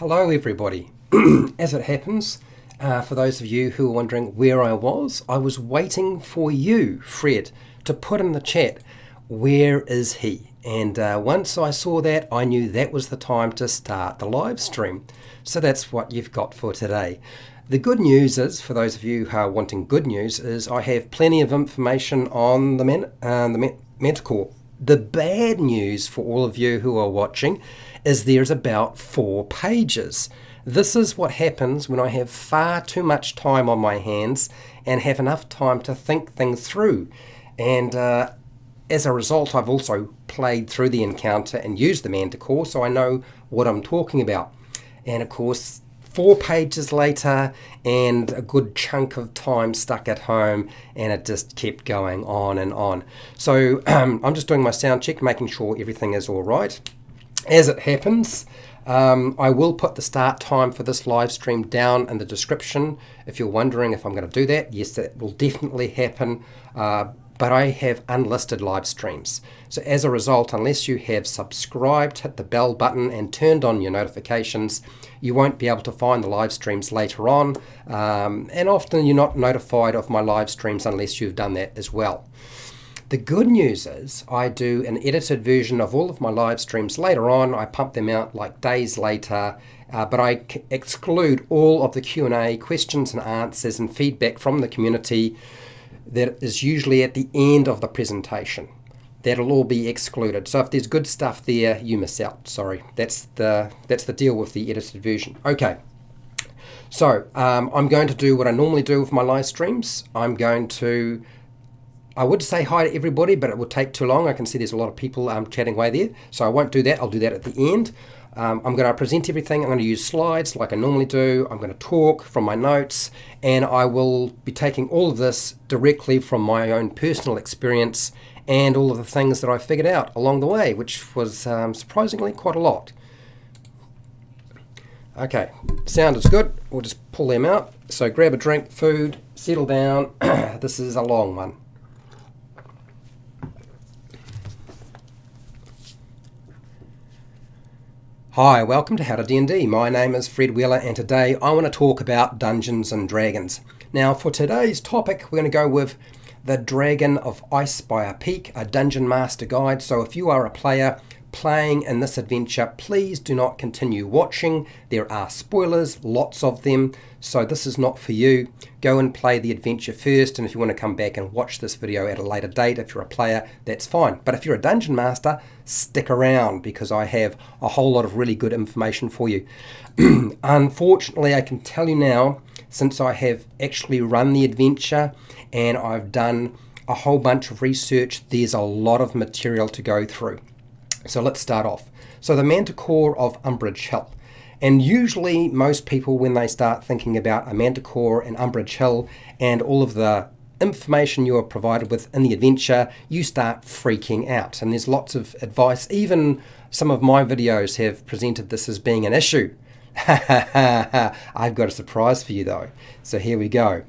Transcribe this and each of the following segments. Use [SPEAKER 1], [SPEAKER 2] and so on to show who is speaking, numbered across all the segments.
[SPEAKER 1] Hello everybody. As it happens, for those of you who are wondering where I was waiting for you, Fred, to put in the chat, where is he? And once I saw that, I knew that was the time to start the live stream. So that's what you've got for today. The good news is, for those of you who are wanting good news, is I have plenty of information on the Manticore. The bad news for all of you who are watching is there's about 4 pages. This is what happens when I have far too much time on my hands and have enough time to think things through. And as a result, I've also played through the encounter and used the Manticore, so I know what I'm talking about. And of course, 4 pages later and a good chunk of time stuck at home, and it just kept going on and on. So I'm just doing my sound check, making sure everything is all right. As it happens, I will put the start time for this live stream down in the description. If you're wondering if I'm going to do that, yes, that will definitely happen. But I have unlisted live streams. So as a result, unless you have subscribed, hit the bell button and turned on your notifications, you won't be able to find the live streams later on. And often you're not notified of my live streams unless you've done that as well. The good news is I do an edited version of all of my live streams later on. I pump them out like days later, but I exclude all of the Q&A, questions and answers and feedback from the community that is usually at the end of the presentation. That'll all be excluded. So if there's good stuff there, you miss out. Sorry, that's the deal with the edited version. Okay, so I'm going to do what I normally do with my live streams. I would say hi to everybody, but it would take too long. I can see there's a lot of people chatting away there, so I won't do that. I'll do that at the end. I'm going to present everything. I'm going to use slides like I normally do. I'm going to talk from my notes, and I will be taking all of this directly from my own personal experience and all of the things that I figured out along the way, which was surprisingly quite a lot. Okay, sound is good. We'll just pull them out. So grab a drink, food, settle down. This is a long one. Hi, welcome to HowtoDandD. My name is Fred Wheeler, and today I want to talk about Dungeons and Dragons. Now, for today's topic, we're going to go with the Dragon of Icespire Peak, a Dungeon Master Guide. So if you are a player playing in this adventure, please do not continue watching. There are spoilers, lots of them, so this is not for you. Go and play the adventure first, and if you want to come back and watch this video at a later date, if you're a player, that's fine. But if you're a Dungeon Master, stick around because I have a whole lot of really good information for you. Unfortunately, I can tell you now, since I have actually run the adventure and I've done a whole bunch of research, there's a lot of material to go through. So let's start off. So the Manticore of Umbrage Hill. And usually most people, when they start thinking about a Manticore and Umbrage Hill and all of the information you are provided with in the adventure, you start freaking out. And there's lots of advice. Even some of my videos have presented this as being an issue. I've got a surprise for you though. So here we go.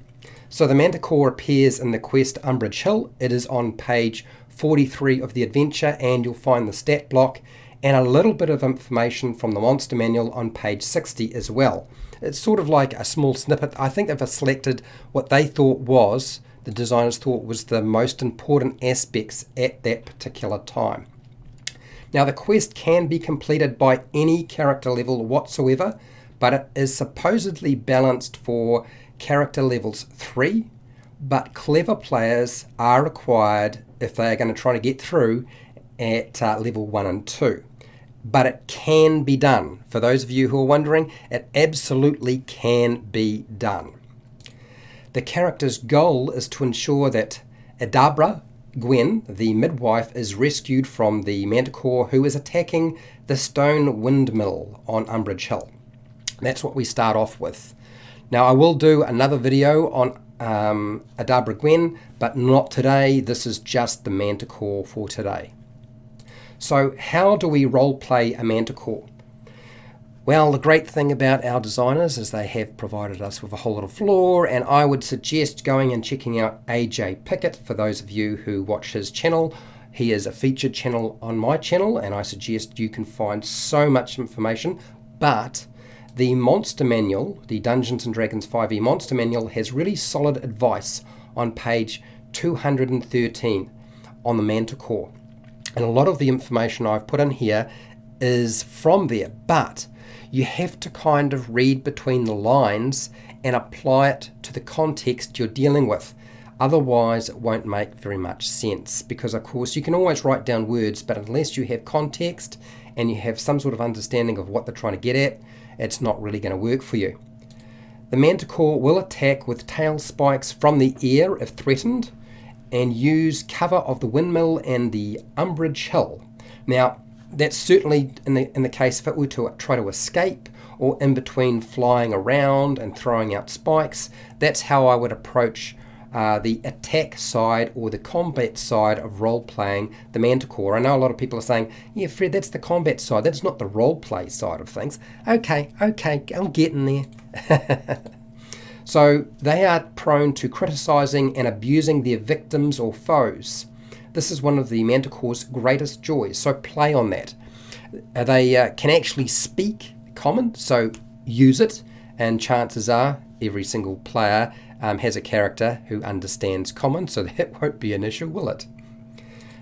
[SPEAKER 1] So the Manticore appears in the quest Umbrage Hill. It is on page 43 of the adventure, and you'll find the stat block and a little bit of information from the monster manual on page 60 as well. It's sort of like a small snippet. I think they've selected what they thought the designers thought was the most important aspects at that particular time. Now the quest can be completed by any character level whatsoever, but it is supposedly balanced for character levels 3, but clever players are required if they are going to try to get through at level 1 and 2. But it can be done. For those of you who are wondering, it absolutely can be done. The character's goal is to ensure that Adabra, Gwen, the midwife, is rescued from the Manticore who is attacking the stone windmill on Umbrage Hill. That's what we start off with. Now I will do another video on Adabra Gwen, but not today. This is just the Manticore for today. So how do we roleplay a Manticore? Well, the great thing about our designers is they have provided us with a whole lot of lore, and I would suggest going and checking out AJ Pickett for those of you who watch his channel. He is a featured channel on my channel, and I suggest you can find so much information, but The monster manual, the Dungeons & Dragons 5e monster manual, has really solid advice on page 213 on the Manticore. And a lot of the information I've put in here is from there, but you have to kind of read between the lines and apply it to the context you're dealing with. Otherwise, it won't make very much sense, because of course you can always write down words, but unless you have context and you have some sort of understanding of what they're trying to get at, it's not really going to work for you. The Manticore will attack with tail spikes from the air if threatened, and use cover of the windmill and the Umbrage hill. Now, that's certainly in the case if it were to try to escape, or in between flying around and throwing out spikes. That's how I would approach the attack side or the combat side of role-playing the Manticore. I know a lot of people are saying, yeah, Fred, that's the combat side, that's not the role-play side of things. Okay, I'm getting there. So they are prone to criticising and abusing their victims or foes. This is one of the Manticore's greatest joys, so play on that. They can actually speak Common, so use it, and chances are every single player has a character who understands Common, so that won't be an issue, will it?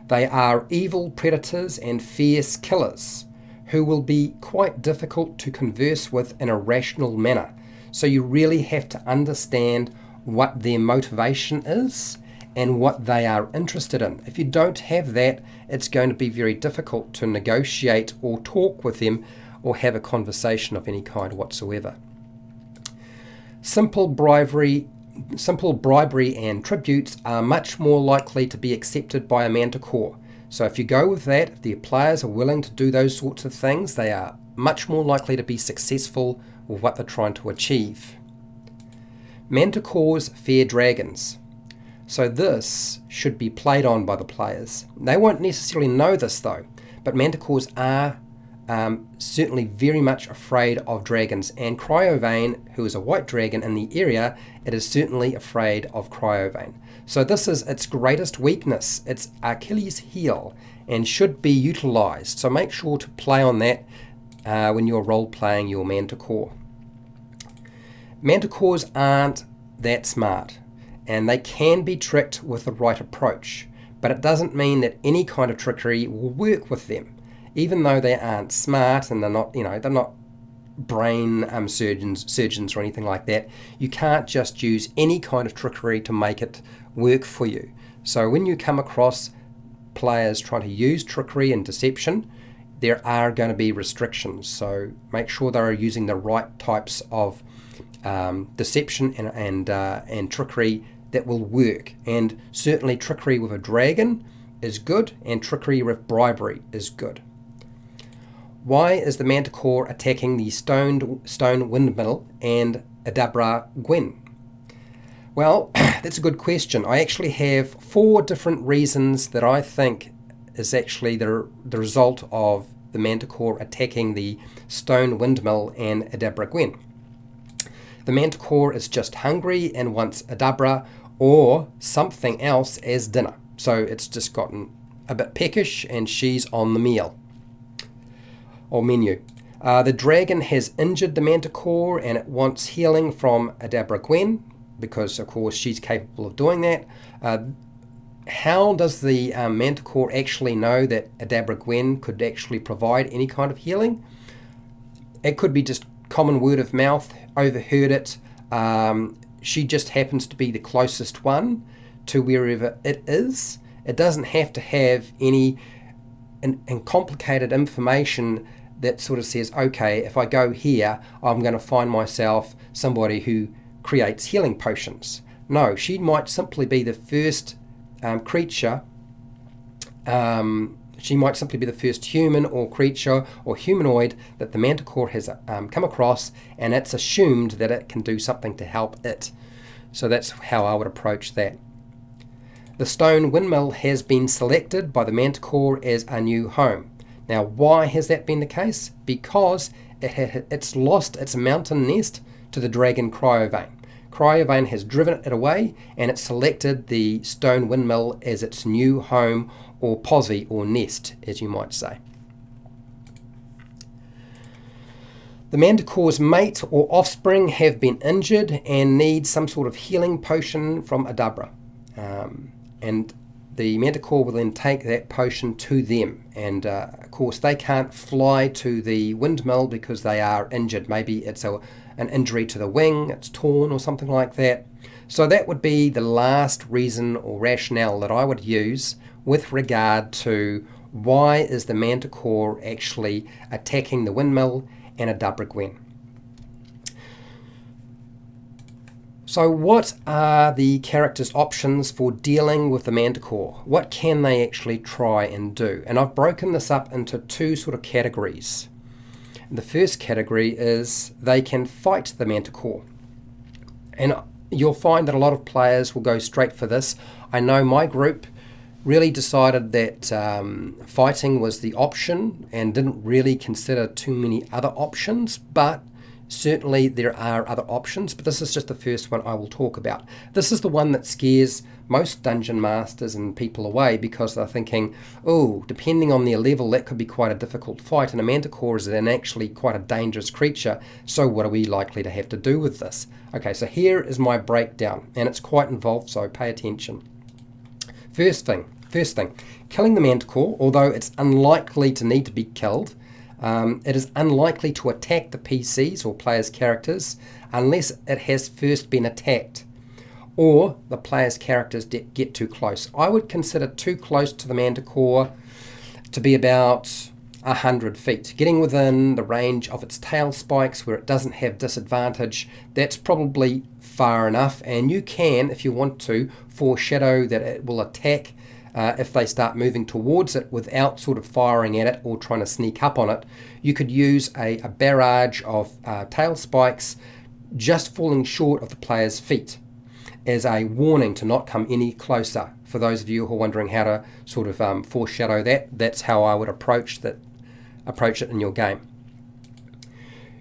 [SPEAKER 1] They are evil predators and fierce killers who will be quite difficult to converse with in a rational manner. So you really have to understand what their motivation is and what they are interested in. If you don't have that, it's going to be very difficult to negotiate or talk with them or have a conversation of any kind whatsoever. Simple bribery and tributes are much more likely to be accepted by a Manticore. So if you go with that, if the players are willing to do those sorts of things, they are much more likely to be successful with what they're trying to achieve. Manticores fear dragons. So this should be played on by the players. They won't necessarily know this though, but Manticores are certainly very much afraid of dragons, and Cryovane, who is a white dragon in the area, it is certainly afraid of Cryovane. So this is its greatest weakness, its Achilles heel, and should be utilized. So make sure to play on that when you're role-playing your Manticore. Manticores aren't that smart, and they can be tricked with the right approach, but it doesn't mean that any kind of trickery will work with them. Even though they aren't smart and they're not brain surgeons or anything like that, you can't just use any kind of trickery to make it work for you. So when you come across players trying to use trickery and deception, there are going to be restrictions. So make sure they are using the right types of deception and trickery that will work. And certainly trickery with a dragon is good, and trickery with bribery is good. Why is the Manticore attacking the stone windmill and Adabra Gwen? Well, that's a good question. I actually have 4 different reasons that I think is actually the result of the Manticore attacking the stone windmill and Adabra Gwen. The Manticore is just hungry and wants Adabra or something else as dinner. So it's just gotten a bit peckish and she's on the meal or menu. The dragon has injured the Manticore and it wants healing from Adabra Gwen, because of course she's capable of doing that. How does the Manticore actually know that Adabra Gwen could actually provide any kind of healing? It could be just common word of mouth, overheard it. She just happens to be the closest one to wherever it is. It doesn't have to have any complicated information that sort of says, okay, if I go here, I'm going to find myself somebody who creates healing potions. No, she might simply be the first creature. She might simply be the first human or creature or humanoid that the Manticore has come across, and it's assumed that it can do something to help it. So that's how I would approach that. The stone windmill has been selected by the Manticore as a new home. Now, why has that been the case? Because it's lost its mountain nest to the dragon Cryovane. Cryovane has driven it away, and it selected the stone windmill as its new home, or posse, or nest, as you might say. The Manticore's mate or offspring have been injured and need some sort of healing potion from Adabra. And the Manticore will then take that potion to them. And of course, they can't fly to the windmill because they are injured. Maybe it's an injury to the wing, it's torn or something like that. So that would be the last reason or rationale that I would use with regard to why is the Manticore actually attacking the windmill and Adabra Gwen. So what are the characters' options for dealing with the Manticore? What can they actually try and do? And I've broken this up into two sort of categories. The first category is they can fight the Manticore. And you'll find that a lot of players will go straight for this. I know my group really decided that fighting was the option and didn't really consider too many other options, but certainly there are other options, but this is just the first one I will talk about. This is the one that scares most dungeon masters and people away because they're thinking, oh, depending on their level, that could be quite a difficult fight, and a Manticore is actually quite a dangerous creature, so what are we likely to have to do with this? Okay, so here is my breakdown, and it's quite involved, so pay attention. First thing, killing the Manticore, although it's unlikely to need to be killed, it is unlikely to attack the PCs or players' characters unless it has first been attacked or the players' characters get too close. I would consider too close to the Manticore to be about 100 feet. Getting within the range of its tail spikes where it doesn't have disadvantage, that's probably far enough, and you can, if you want to, foreshadow that it will attack if they start moving towards it without sort of firing at it or trying to sneak up on it. You could use a barrage of tail spikes just falling short of the player's feet as a warning to not come any closer. For those of you who are wondering how to sort of foreshadow that, that's how I would approach it in your game.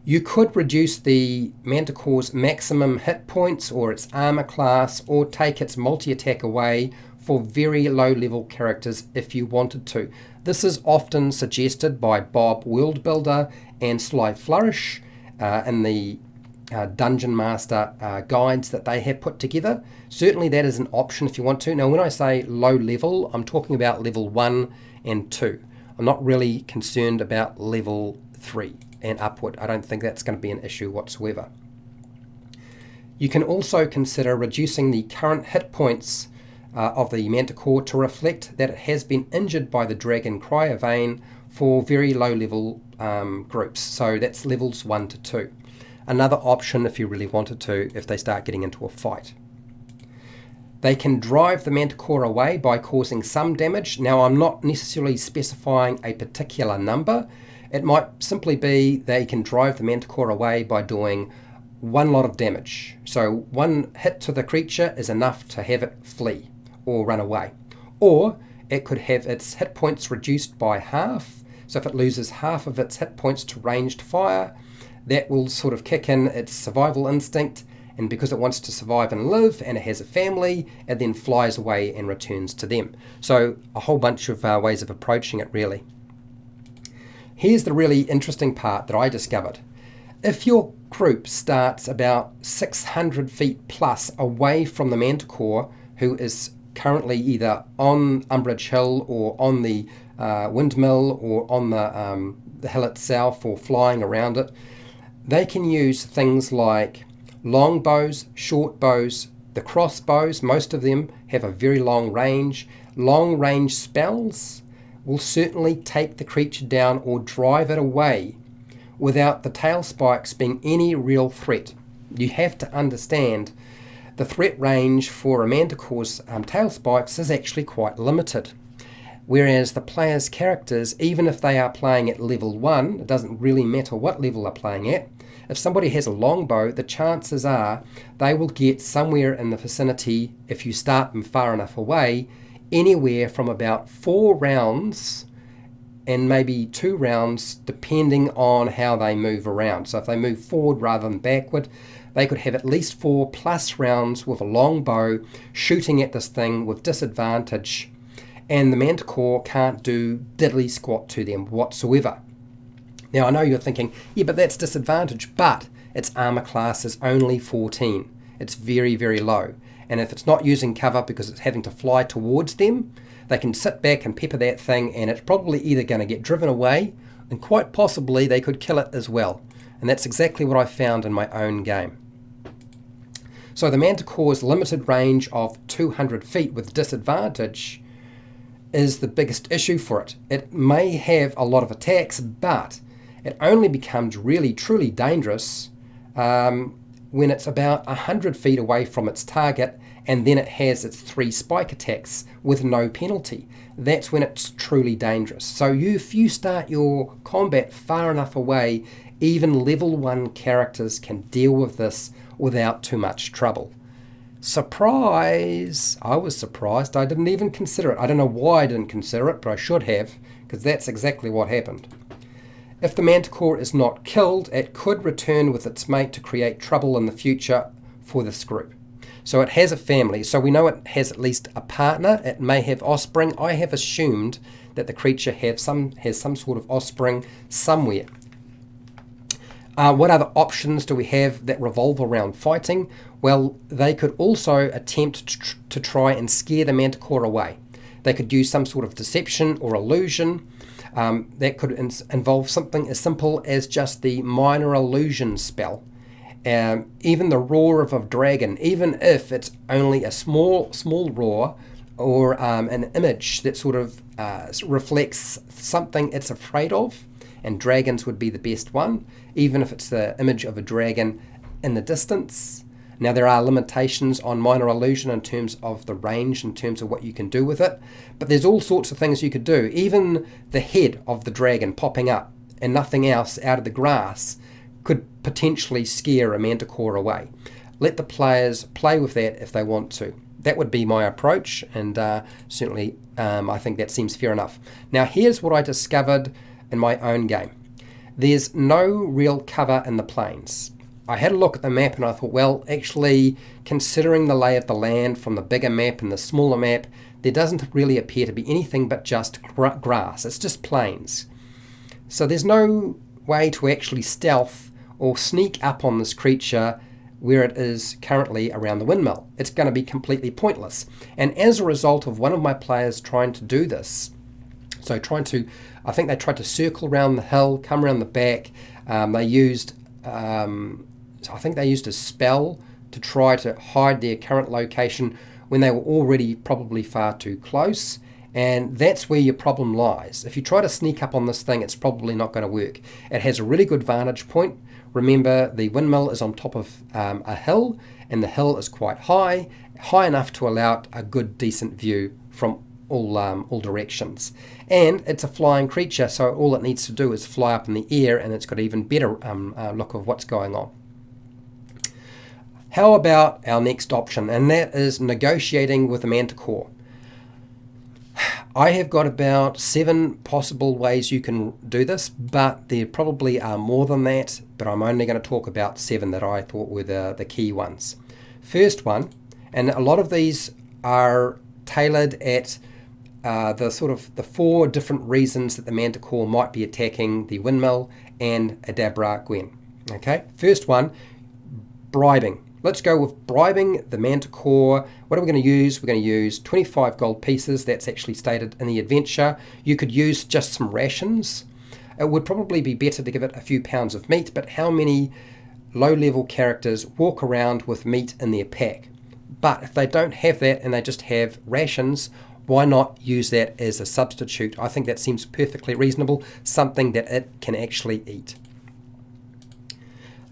[SPEAKER 1] You could reduce the Manticore's maximum hit points or its armor class or take its multi-attack away for very low level characters if you wanted to. This is often suggested by Bob Worldbuilder and Sly Flourish in the Dungeon Master guides that they have put together. Certainly that is an option if you want to. Now when I say low level, I'm talking about level 1 and 2. I'm not really concerned about level 3 and upward. I don't think that's going to be an issue whatsoever. You can also consider reducing the current hit points of the Manticore to reflect that it has been injured by the Dragon Cryovane for very low level groups. So that's levels 1 to 2. Another option if you really wanted to, if they start getting into a fight. They can drive the Manticore away by causing some damage. Now I'm not necessarily specifying a particular number. It might simply be they can drive the Manticore away by doing one lot of damage. So one hit to the creature is enough to have it flee or run away. Or it could have its hit points reduced by half. So if it loses half of its hit points to ranged fire, that will sort of kick in its survival instinct, and because it wants to survive and live and it has a family, it then flies away and returns to them. So a whole bunch of ways of approaching it really. Here's the really interesting part that I discovered. If your group starts about 600 feet plus away from the Manticore, who is currently either on Umbrage Hill or on the windmill or on the hill itself or flying around it, they can use things like long bows, short bows, the crossbows. Most of them have a very long range. Long range spells will certainly take the creature down or drive it away without the tail spikes being any real threat. You have to understand the threat range for a Manticore's tail spikes is actually quite limited. Whereas the player's characters, even if they are playing at level 1, it doesn't really matter what level they're playing at, if somebody has a longbow, the chances are they will get somewhere in the vicinity, if you start them far enough away, anywhere from about 4 rounds and maybe 2 rounds depending on how they move around. So if they move forward rather than backward, they could have at least 4+ rounds with a longbow shooting at this thing with disadvantage, and the Manticore can't do diddly squat to them whatsoever. Now I know you're thinking, yeah, but that's disadvantage, but its armor class is only 14. It's very, very low. And if it's not using cover because it's having to fly towards them, they can sit back and pepper that thing, and it's probably either going to get driven away, and quite possibly they could kill it as well. And that's exactly what I found in my own game. So the Manticore's limited range of 200 feet with disadvantage is the biggest issue for it. It may have a lot of attacks, but it only becomes really, truly dangerous when it's about 100 feet away from its target, and then it has its 3 spike attacks with no penalty. That's when it's truly dangerous. So if you start your combat far enough away, even level 1 characters can deal with this without too much trouble. Surprise! I was surprised. I didn't even consider it. I don't know why I didn't consider it, but I should have, because that's exactly what happened. If the Manticore is not killed, it could return with its mate to create trouble in the future for this group. So it has a family, so we know it has at least a partner. It may have offspring. I have assumed that the creature has some sort of offspring somewhere. What other options do we have that revolve around fighting? Well, they could also attempt to try and scare the Manticore away. They could use some sort of deception or illusion. That could involve something as simple as just the minor illusion spell. Even the roar of a dragon, even if it's only a small roar or an image that sort of reflects something it's afraid of, and dragons would be the best one, even if it's the image of a dragon in the distance. Now there are limitations on minor illusion in terms of the range, in terms of what you can do with it, but there's all sorts of things you could do. Even the head of the dragon popping up and nothing else out of the grass could potentially scare a Manticore away. Let the players play with that if they want to. That would be my approach, and certainly I think that seems fair enough. Now here's what I discovered in my own game. There's no real cover in the plains. I had a look at the map and I thought, well, actually, considering the lay of the land from the bigger map and the smaller map, there doesn't really appear to be anything but just grass. It's just plains. So there's no way to actually stealth or sneak up on this creature where it is currently around the windmill. It's going to be completely pointless. And as a result of one of my players trying to do this, I think they tried to circle around the hill, come around the back. They used a spell to try to hide their current location when they were already probably far too close. And that's where your problem lies. If you try to sneak up on this thing, it's probably not going to work. It has a really good vantage point. Remember, the windmill is on top of a hill, and the hill is quite high enough to allow a good, decent view from all directions. And it's a flying creature, so all it needs to do is fly up in the air, and it's got even better look of what's going on. How about our next option, and that is negotiating with the Manticore. I have got about 7 possible ways you can do this, but there probably are more than that, but I'm only going to talk about 7 that I thought were the key ones. First one, and a lot of these are tailored at the 4 different reasons that the Manticore might be attacking the windmill and Adabra Gwen. Okay, first one, bribing. Let's go with bribing the Manticore. What are we going to use? We're going to use 25 gold pieces. That's actually stated in the adventure. You could use just some rations. It would probably be better to give it a few pounds of meat, but how many low-level characters walk around with meat in their pack? But if they don't have that and they just have rations, why not use that as a substitute? I think that seems perfectly reasonable, something that it can actually eat.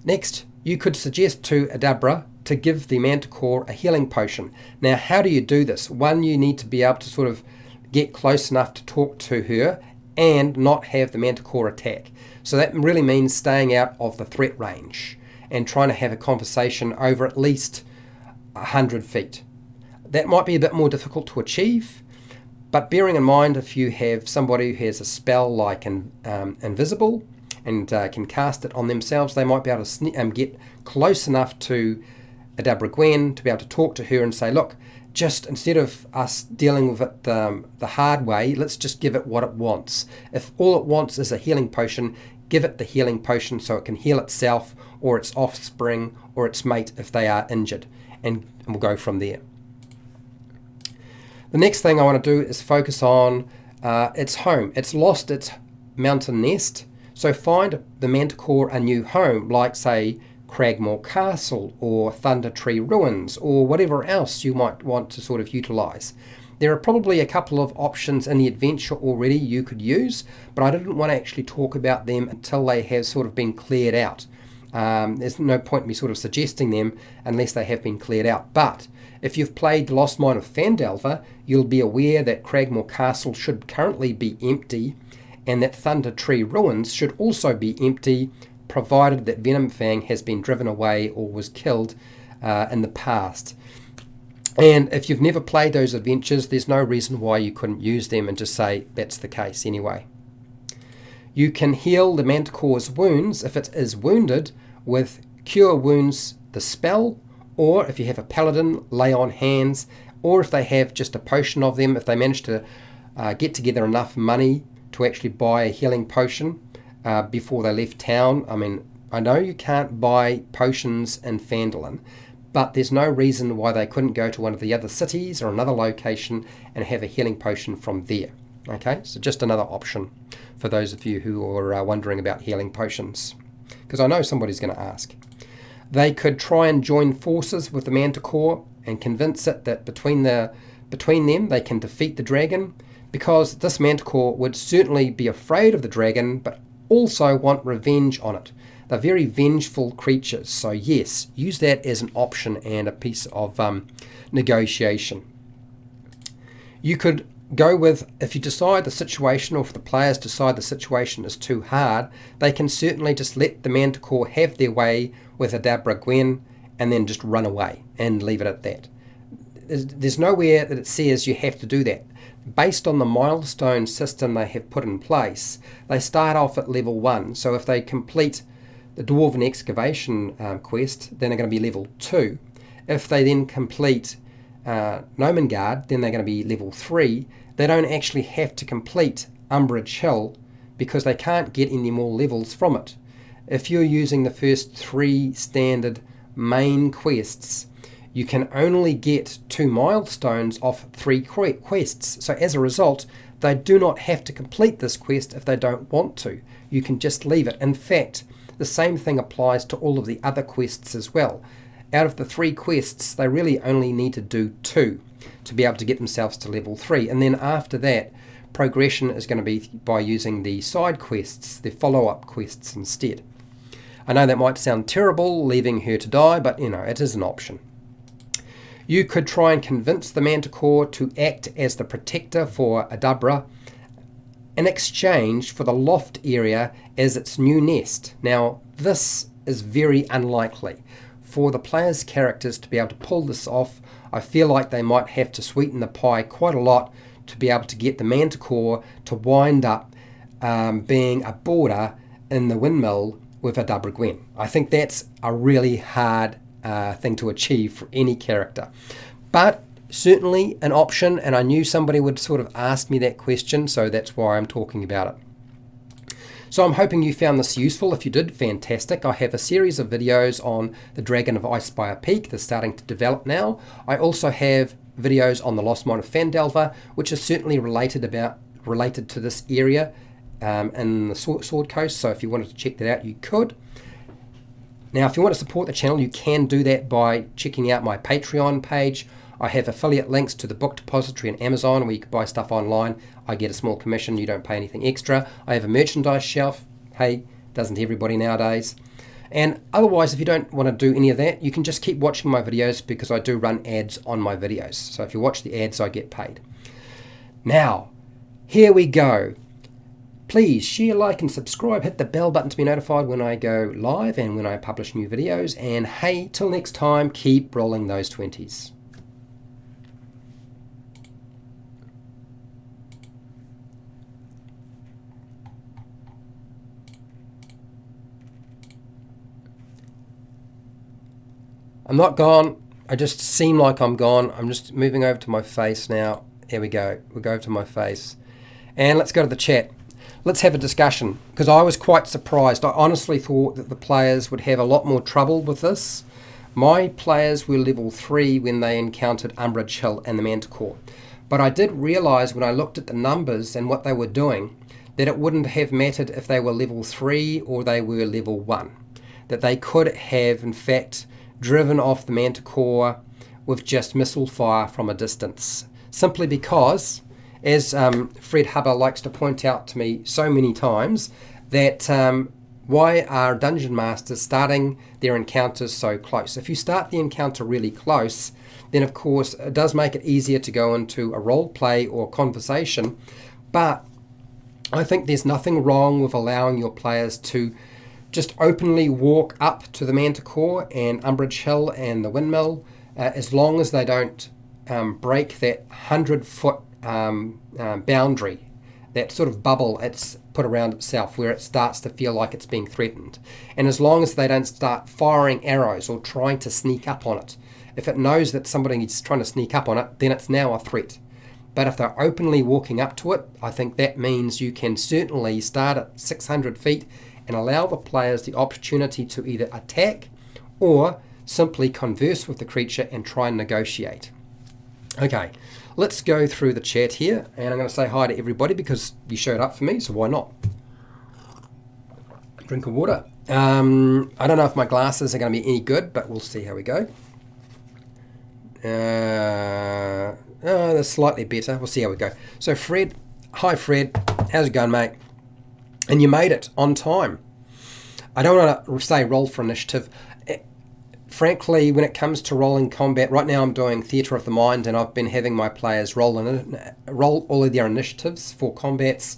[SPEAKER 1] Next, you could suggest to Adabra to give the Manticore a healing potion. Now, how do you do this? One, you need to be able to sort of get close enough to talk to her and not have the Manticore attack. So that really means staying out of the threat range and trying to have a conversation over at least 100 feet. That might be a bit more difficult to achieve, but bearing in mind if you have somebody who has a spell like invisible and can cast it on themselves, they might be able to get close enough to Adabra Gwen to be able to talk to her and say, look, just instead of us dealing with it the hard way, let's just give it what it wants. If all it wants is a healing potion, give it the healing potion so it can heal itself or its offspring or its mate if they are injured, and we'll go from there. The next thing I want to do is focus on its home. It's lost its mountain nest, so find the Manticore a new home, like say Cragmore Castle or Thunder Tree Ruins or whatever else you might want to sort of utilize. There are probably a couple of options in the adventure already you could use, but I didn't want to actually talk about them until they have sort of been cleared out. There's no point in me sort of suggesting them unless they have been cleared out. But if you've played The Lost Mine of Phandelver, you'll be aware that Cragmore Castle should currently be empty, and that Thunder Tree Ruins should also be empty, provided that Venomfang has been driven away or was killed in the past. And if you've never played those adventures, there's no reason why you couldn't use them and just say that's the case anyway. You can heal the Manticore's wounds if it is wounded with Cure Wounds the spell, or if you have a paladin, Lay on Hands, or if they have just a potion of them, if they manage to get together enough money to actually buy a healing potion before they left town. I mean, I know you can't buy potions in Phandalin, but there's no reason why they couldn't go to one of the other cities or another location and have a healing potion from there. Okay, so just another option for those of you who are wondering about healing potions, because I know somebody's going to ask. They could try and join forces with the Manticore and convince it that between them they can defeat the dragon, because this Manticore would certainly be afraid of the dragon but also want revenge on it. They're very vengeful creatures, so yes, use that as an option and a piece of negotiation. You could go with, if you decide the situation, or if the players decide the situation is too hard, they can certainly just let the Manticore have their way with Adabra Gwen and then just run away and leave it at that. There's nowhere that it says you have to do that. Based on the milestone system they have put in place, they start off at level 1, so if they complete the Dwarven Excavation quest, then they're going to be level 2. If they then complete Nomengard, then they're going to be level 3. They don't actually have to complete Umbrage Hill because they can't get any more levels from it. If you're using the first 3 standard main quests, you can only get 2 milestones off 3 quests. So as a result, they do not have to complete this quest if they don't want to. You can just leave it. In fact, the same thing applies to all of the other quests as well. Out of the 3 quests, they really only need to do 2 to be able to get themselves to level 3. And then after that, progression is going to be by using the side quests, the follow-up quests instead. I know that might sound terrible, leaving her to die, but you know, it is an option. You could try and convince the Manticore to act as the protector for Adabra in exchange for the loft area as its new nest. Now, this is very unlikely. For the players' characters to be able to pull this off, I feel like they might have to sweeten the pie quite a lot to be able to get the Manticore to wind up being a boarder in the windmill with Adabra Gwen. I think that's a really hard thing to achieve for any character. But certainly an option, and I knew somebody would sort of ask me that question, so that's why I'm talking about it. So I'm hoping you found this useful. If you did, fantastic. I have a series of videos on the Dragon of Icespire Peak. They're starting to develop now. I also have videos on the Lost Mine of Phandelver, which is certainly related to this area in the Sword Coast. So if you wanted to check that out, you could. Now, if you want to support the channel, you can do that by checking out my Patreon page. I have affiliate links to the book depository and Amazon where you can buy stuff online. I get a small commission. You don't pay anything extra. I have a merchandise shelf. Hey, doesn't everybody nowadays? And otherwise, if you don't want to do any of that, you can just keep watching my videos because I do run ads on my videos. So if you watch the ads, I get paid. Now, here we go. Please share, like, and subscribe. Hit the bell button to be notified when I go live and when I publish new videos. And hey, till next time, keep rolling those 20s. I'm not gone. I just seem like I'm gone. I'm just moving over to my face now. Here we go. We'll go over to my face. And let's go to the chat. let's have a discussion, because I was quite surprised. I honestly thought that the players would have a lot more trouble with this. My players were level 3 when they encountered Umbrage Hill and the Manticore. But I did realise when I looked at the numbers and what they were doing, that it wouldn't have mattered if they were level 3 or they were level 1. That they could have, in fact, driven off the Manticore with just missile fire from a distance. Simply because, as Fred Hubber likes to point out to me so many times, that why are Dungeon Masters starting their encounters so close? If you start the encounter really close, then of course it does make it easier to go into a role play or conversation, but I think there's nothing wrong with allowing your players to just openly walk up to the Manticore and Umbrage Hill and the windmill, as long as they don't break that 100-foot boundary, that sort of bubble it's put around itself where it starts to feel like it's being threatened. And as long as they don't start firing arrows or trying to sneak up on it. If it knows that somebody is trying to sneak up on it, then it's now a threat. But if they're openly walking up to it, I think that means you can certainly start at 600 feet and allow the players the opportunity to either attack or simply converse with the creature and try and negotiate. Okay, let's go through the chat here, and I'm going to say hi to everybody because you showed up for me, so why not? Drink of water. I don't know if my glasses are going to be any good, but we'll see how we go. They're slightly better. We'll see how we go. So Fred, hi Fred, how's it going, mate? And you made it on time. I don't want to say roll for initiative. Frankly, when it comes to rolling combat, right now I'm doing Theatre of the Mind, and I've been having my players roll all of their initiatives for combats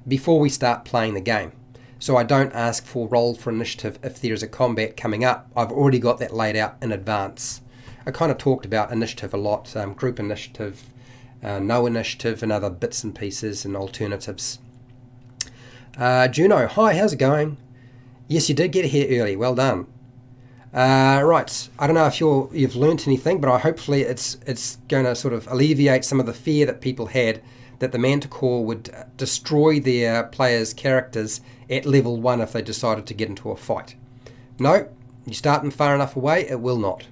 [SPEAKER 1] before we start playing the game. So I don't ask for roll for initiative if there's a combat coming up. I've already got that laid out in advance. I kind of talked about initiative a lot, group initiative, no initiative, and other bits and pieces and alternatives. Juno, hi, how's it going? Yes, you did get here early. Well done. Right, I don't know if you've learnt anything, but hopefully it's going to sort of alleviate some of the fear that people had that the Manticore would destroy their players' characters at level 1 if they decided to get into a fight. No, you start them far enough away, it will not.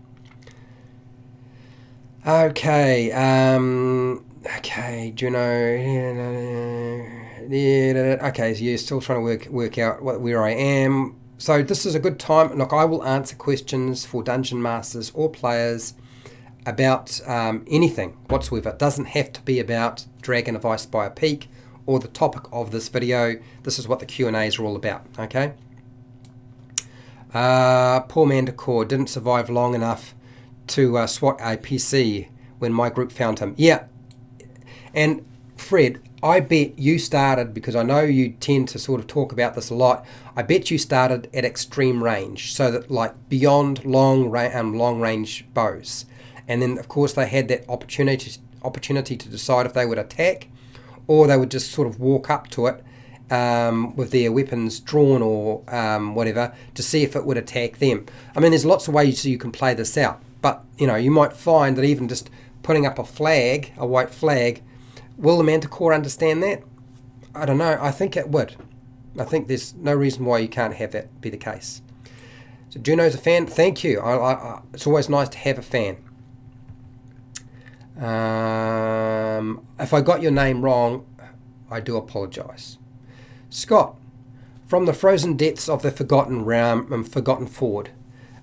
[SPEAKER 1] Okay, Juno. Okay, so you're still trying to work out where I am. So this is a good time. Look, I will answer questions for Dungeon Masters or players about anything whatsoever. It doesn't have to be about Dragon of Icespire Peak or the topic of this video. This is what the Q&As are all about, okay? Poor Manticore didn't survive long enough to swat a PC when my group found him. Yeah, and Fred, I bet you started, because I know you tend to sort of talk about this a lot, I bet you started at extreme range, so that like beyond long range bows. And then of course they had that opportunity to decide if they would attack or they would just sort of walk up to it with their weapons drawn or whatever to see if it would attack them. I mean, there's lots of ways you can play this out, but you know, you might find that even just putting up a flag, a white flag, will the Manticore understand that? I don't know. I think it would. I think there's no reason why you can't have that be the case. So Juno's a fan. Thank you. It's always nice to have a fan. If I got your name wrong, I do apologise. Scott, from the frozen depths of the forgotten realm and forgotten ford,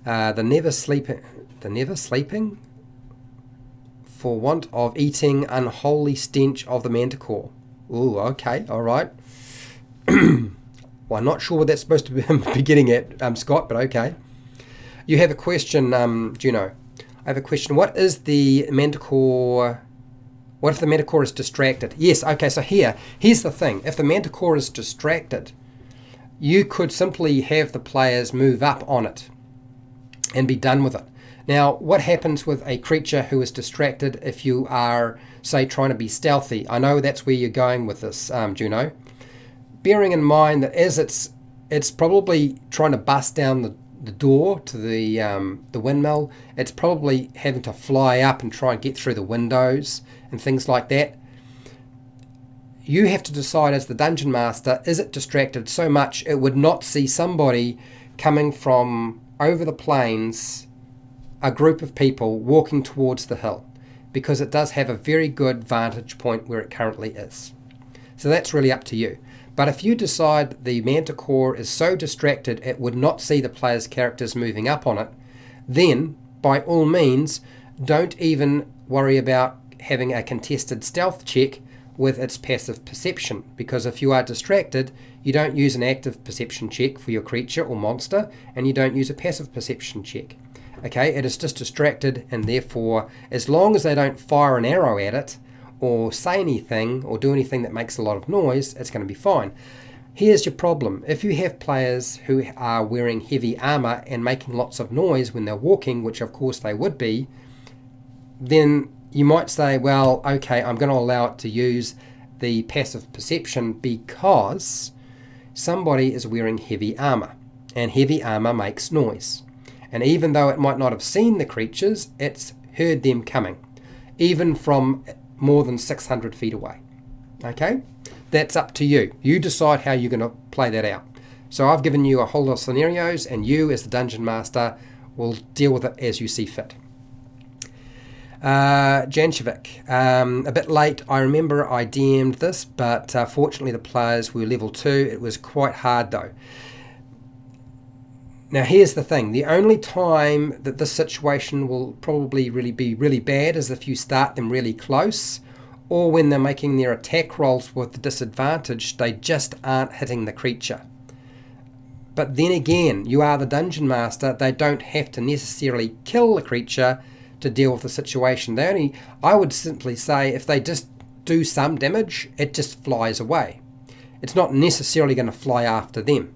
[SPEAKER 1] the never sleeping, for want of eating unholy stench of the Manticore. Ooh, okay, all right. Well, I'm not sure what that's supposed to be getting at, Scott, but okay. You have a question, Juno. I have a question. What is the Manticore? What if the Manticore is distracted? Yes, okay, so here's the thing. If the Manticore is distracted, you could simply have the players move up on it and be done with it. Now, what happens with a creature who is distracted if you are, say, trying to be stealthy? I know that's where you're going with this, Juno. Bearing in mind that as it's probably trying to bust down the door to the windmill, it's probably having to fly up and try and get through the windows and things like that. you have to decide as the Dungeon Master, is it distracted so much it would not see somebody coming from over the plains, a group of people walking towards the hill, because it does have a very good vantage point where it currently is. So that's really up to you. But if you decide the Manticore is so distracted it would not see the player's characters moving up on it, then by all means don't even worry about having a contested stealth check with its passive perception, because if you are distracted, you don't use an active perception check for your creature or monster, and you don't use a passive perception check. Okay, it is just distracted, and therefore, as long as they don't fire an arrow at it, or say anything, or do anything that makes a lot of noise, it's going to be fine. Here's your problem. If you have players who are wearing heavy armor and making lots of noise when they're walking, which of course they would be, then you might say, well, okay, I'm going to allow it to use the passive perception because somebody is wearing heavy armor, and heavy armor makes noise. And even though it might not have seen the creatures, it's heard them coming, even from more than 600 feet away. Okay? That's up to you. You decide how you're going to play that out. So I've given you a whole lot of scenarios, and you as the Dungeon Master will deal with it as you see fit. Jankovic, a bit late. I remember I DM'd this, but fortunately the players were level 2. It was quite hard though. Now here's the thing, the only time that this situation will probably be really bad is if you start them really close, or when they're making their attack rolls with the disadvantage, they just aren't hitting the creature. But then again, you are the Dungeon Master, they don't have to necessarily kill the creature to deal with the situation. I would simply say if they just do some damage, it just flies away. It's not necessarily going to fly after them.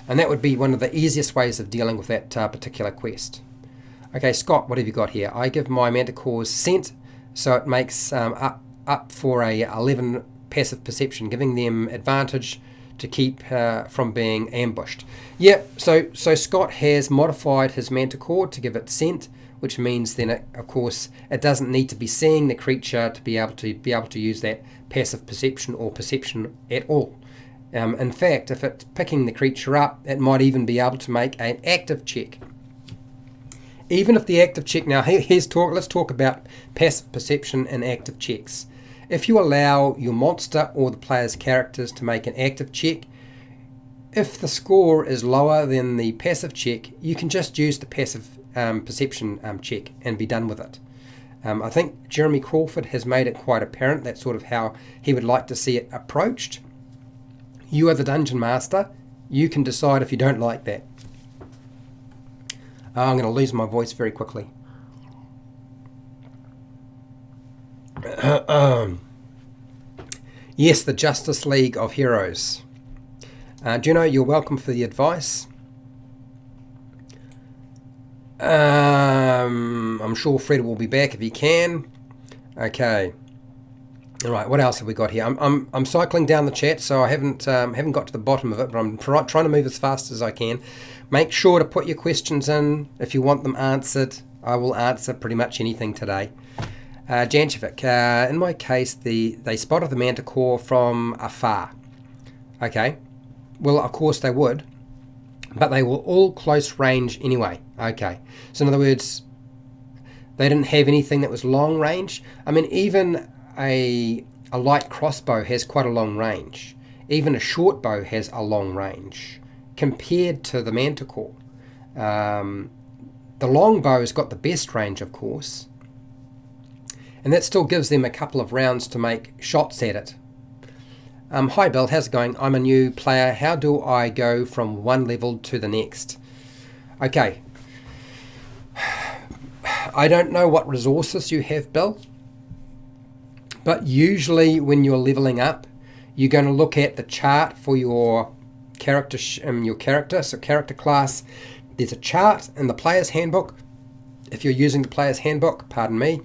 [SPEAKER 1] And that would be one of the easiest ways of dealing with that particular quest. Okay, Scott, what have you got here? I give my Manticores scent, so it makes up for a 11 passive perception, giving them advantage to keep from being ambushed. Yep, so Scott has modified his Manticore to give it scent, which means then of course it doesn't need to be seeing the creature to be able to use that passive perception or perception at all. In fact, if it's picking the creature up, it might even be able to make an active check. Even if the active check, now let's talk about passive perception and active checks. If you allow your monster or the player's characters to make an active check, if the score is lower than the passive check, you can just use the passive perception check and be done with it. I think Jeremy Crawford has made it quite apparent that's sort of how he would like to see it approached. You are the Dungeon Master. You can decide if you don't like that. I'm going to lose my voice very quickly. Yes, the Justice League of Heroes. Juno, you're welcome for the advice. I'm sure Fred will be back if he can. Okay. All right. What else have we got here? I'm cycling down the chat, so I haven't got to the bottom of it, but I'm trying to move as fast as I can. Make sure to put your questions in if you want them answered. I will answer pretty much anything today. Jankovic, in my case, they spotted the Manticore from afar. Okay. Well, of course they would, but they were all close range anyway. Okay. So in other words, they didn't have anything that was long range. I mean, even a light crossbow has quite a long range. Even a short bow has a long range compared to the Manticore. The long bow's got the best range, of course, and that still gives them a couple of rounds to make shots at it. Hi Bill, how's it going? I'm a new player. How do I go from one level to the next? Okay. I don't know what resources you have, Bill, but usually when you're leveling up, you're going to look at the chart for your character, so character class. There's a chart in the player's handbook, if you're using the player's handbook, pardon me,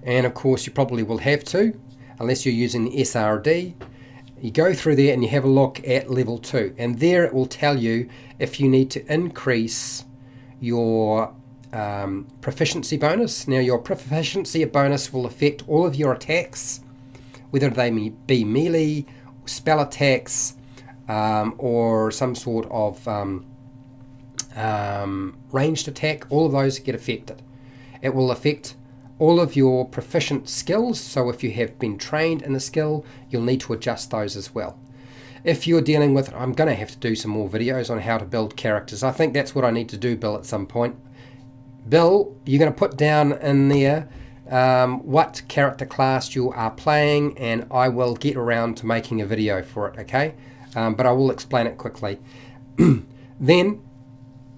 [SPEAKER 1] and of course you probably will have to, unless you're using the SRD. You go through there and you have a look at level 2, and there it will tell you if you need to increase your proficiency bonus. Now your proficiency bonus will affect all of your attacks, whether they be melee, spell attacks, or some sort of ranged attack. All of those get affected. It will affect all of your proficient skills, so if you have been trained in a skill, you'll need to adjust those as well. If you're dealing with, I'm going to have to do some more videos on how to build characters. I think that's what I need to do, Bill, at some point. Bill, you're going to put down in there what character class you are playing, and I will get around to making a video for it, okay? But I will explain it quickly. Then,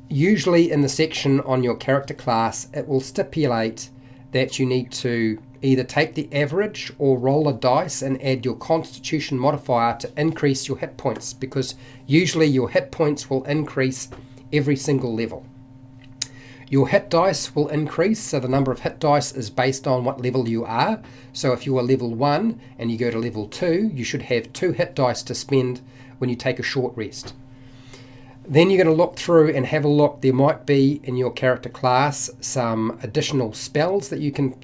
[SPEAKER 1] usually in the section on your character class, it will stipulate that you need to either take the average or roll a dice and add your constitution modifier to increase your hit points, because usually your hit points will increase every single level. Your hit dice will increase, so the number of hit dice is based on what level you are. So if you are level 1 and you go to level 2, you should have 2 hit dice to spend when you take a short rest. Then you're going to look through and have a look. There might be in your character class some additional spells that you can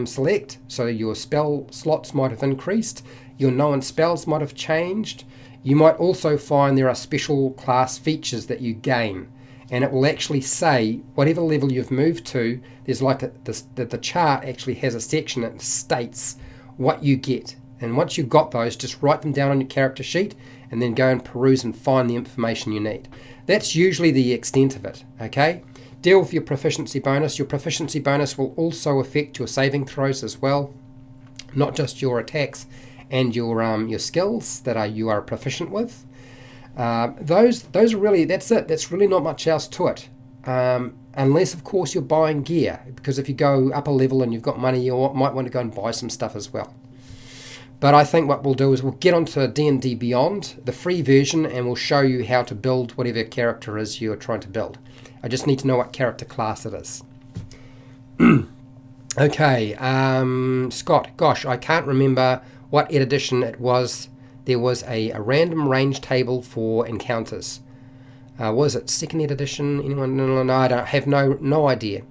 [SPEAKER 1] select. So your spell slots might have increased. Your known spells might have changed. You might also find there are special class features that you gain. And it will actually say whatever level you've moved to, there's like the chart actually has a section that states what you get. And once you've got those, just write them down on your character sheet and then go and peruse and find the information you need. That's usually the extent of it, okay? Deal with your proficiency bonus. Your proficiency bonus will also affect your saving throws as well, not just your attacks and your skills that you are proficient with. Those are really, that's it. That's really not much else to it. Unless, of course, you're buying gear, because if you go up a level and you've got money, you might want to go and buy some stuff as well. But I think what we'll do is we'll get onto D&D Beyond, the free version, and we'll show you how to build whatever character is you're trying to build. I just need to know what character class it is. Okay, Scott, gosh, I can't remember what edition it was. There was a random range table for encounters. Was it 2nd edition? Anyone? No, I don't have no idea.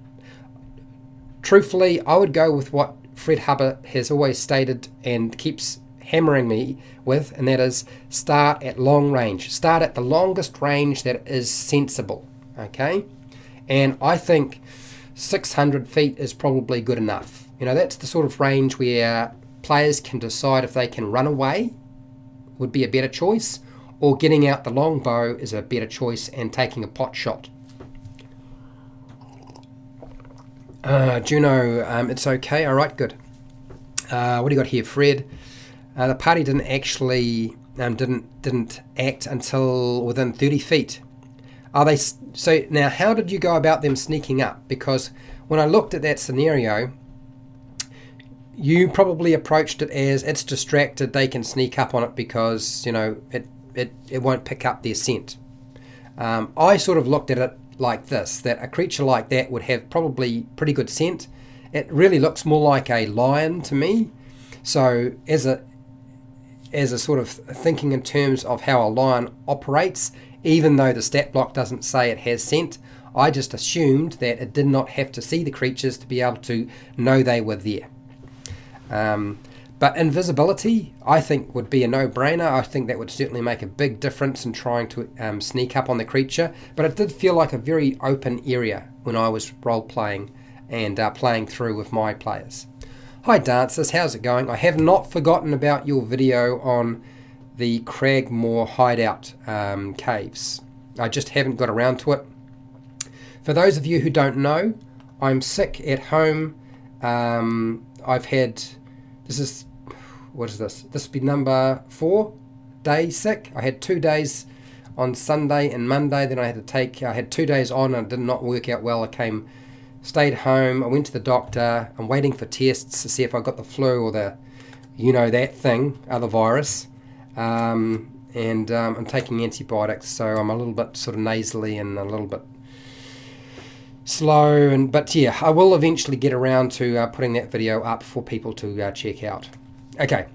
[SPEAKER 1] Truthfully, I would go with what Fred Hubbard has always stated and keeps hammering me with, and that is start at long range. Start at the longest range that is sensible, okay? And I think 600 feet is probably good enough. You know, that's the sort of range where players can decide if they can run away would be a better choice, or getting out the longbow is a better choice and taking a pot shot. Juno, it's okay. All right, good. What do you got here, Fred? The party didn't actually didn't act until within 30 feet. Are they? So now, how did you go about them sneaking up? Because when I looked at that scenario, you probably approached it as it's distracted. They can sneak up on it because it won't pick up their scent. I sort of looked at it like this, that a creature like that would have probably pretty good scent. It really looks more like a lion to me. So as a sort of thinking in terms of how a lion operates, even though the stat block doesn't say it has scent, I just assumed that it did not have to see the creatures to be able to know they were there. But invisibility, I think, would be a no-brainer. I think that would certainly make a big difference in trying to sneak up on the creature. But it did feel like a very open area when I was role-playing and playing through with my players. Hi dancers, how's it going? I have not forgotten about your video on the Cragmore hideout caves. I just haven't got around to it. For those of you who don't know, I'm sick at home. I've had... What is this? This will be number 4 days sick. I had 2 days on Sunday and Monday. Then I had 2 days on and it did not work out well. Stayed home. I went to the doctor. I'm waiting for tests to see if I got the flu or the, that thing, other virus. And I'm taking antibiotics, so I'm a little bit sort of nasally and a little bit slow. But yeah, I will eventually get around to putting that video up for people to check out. Okay,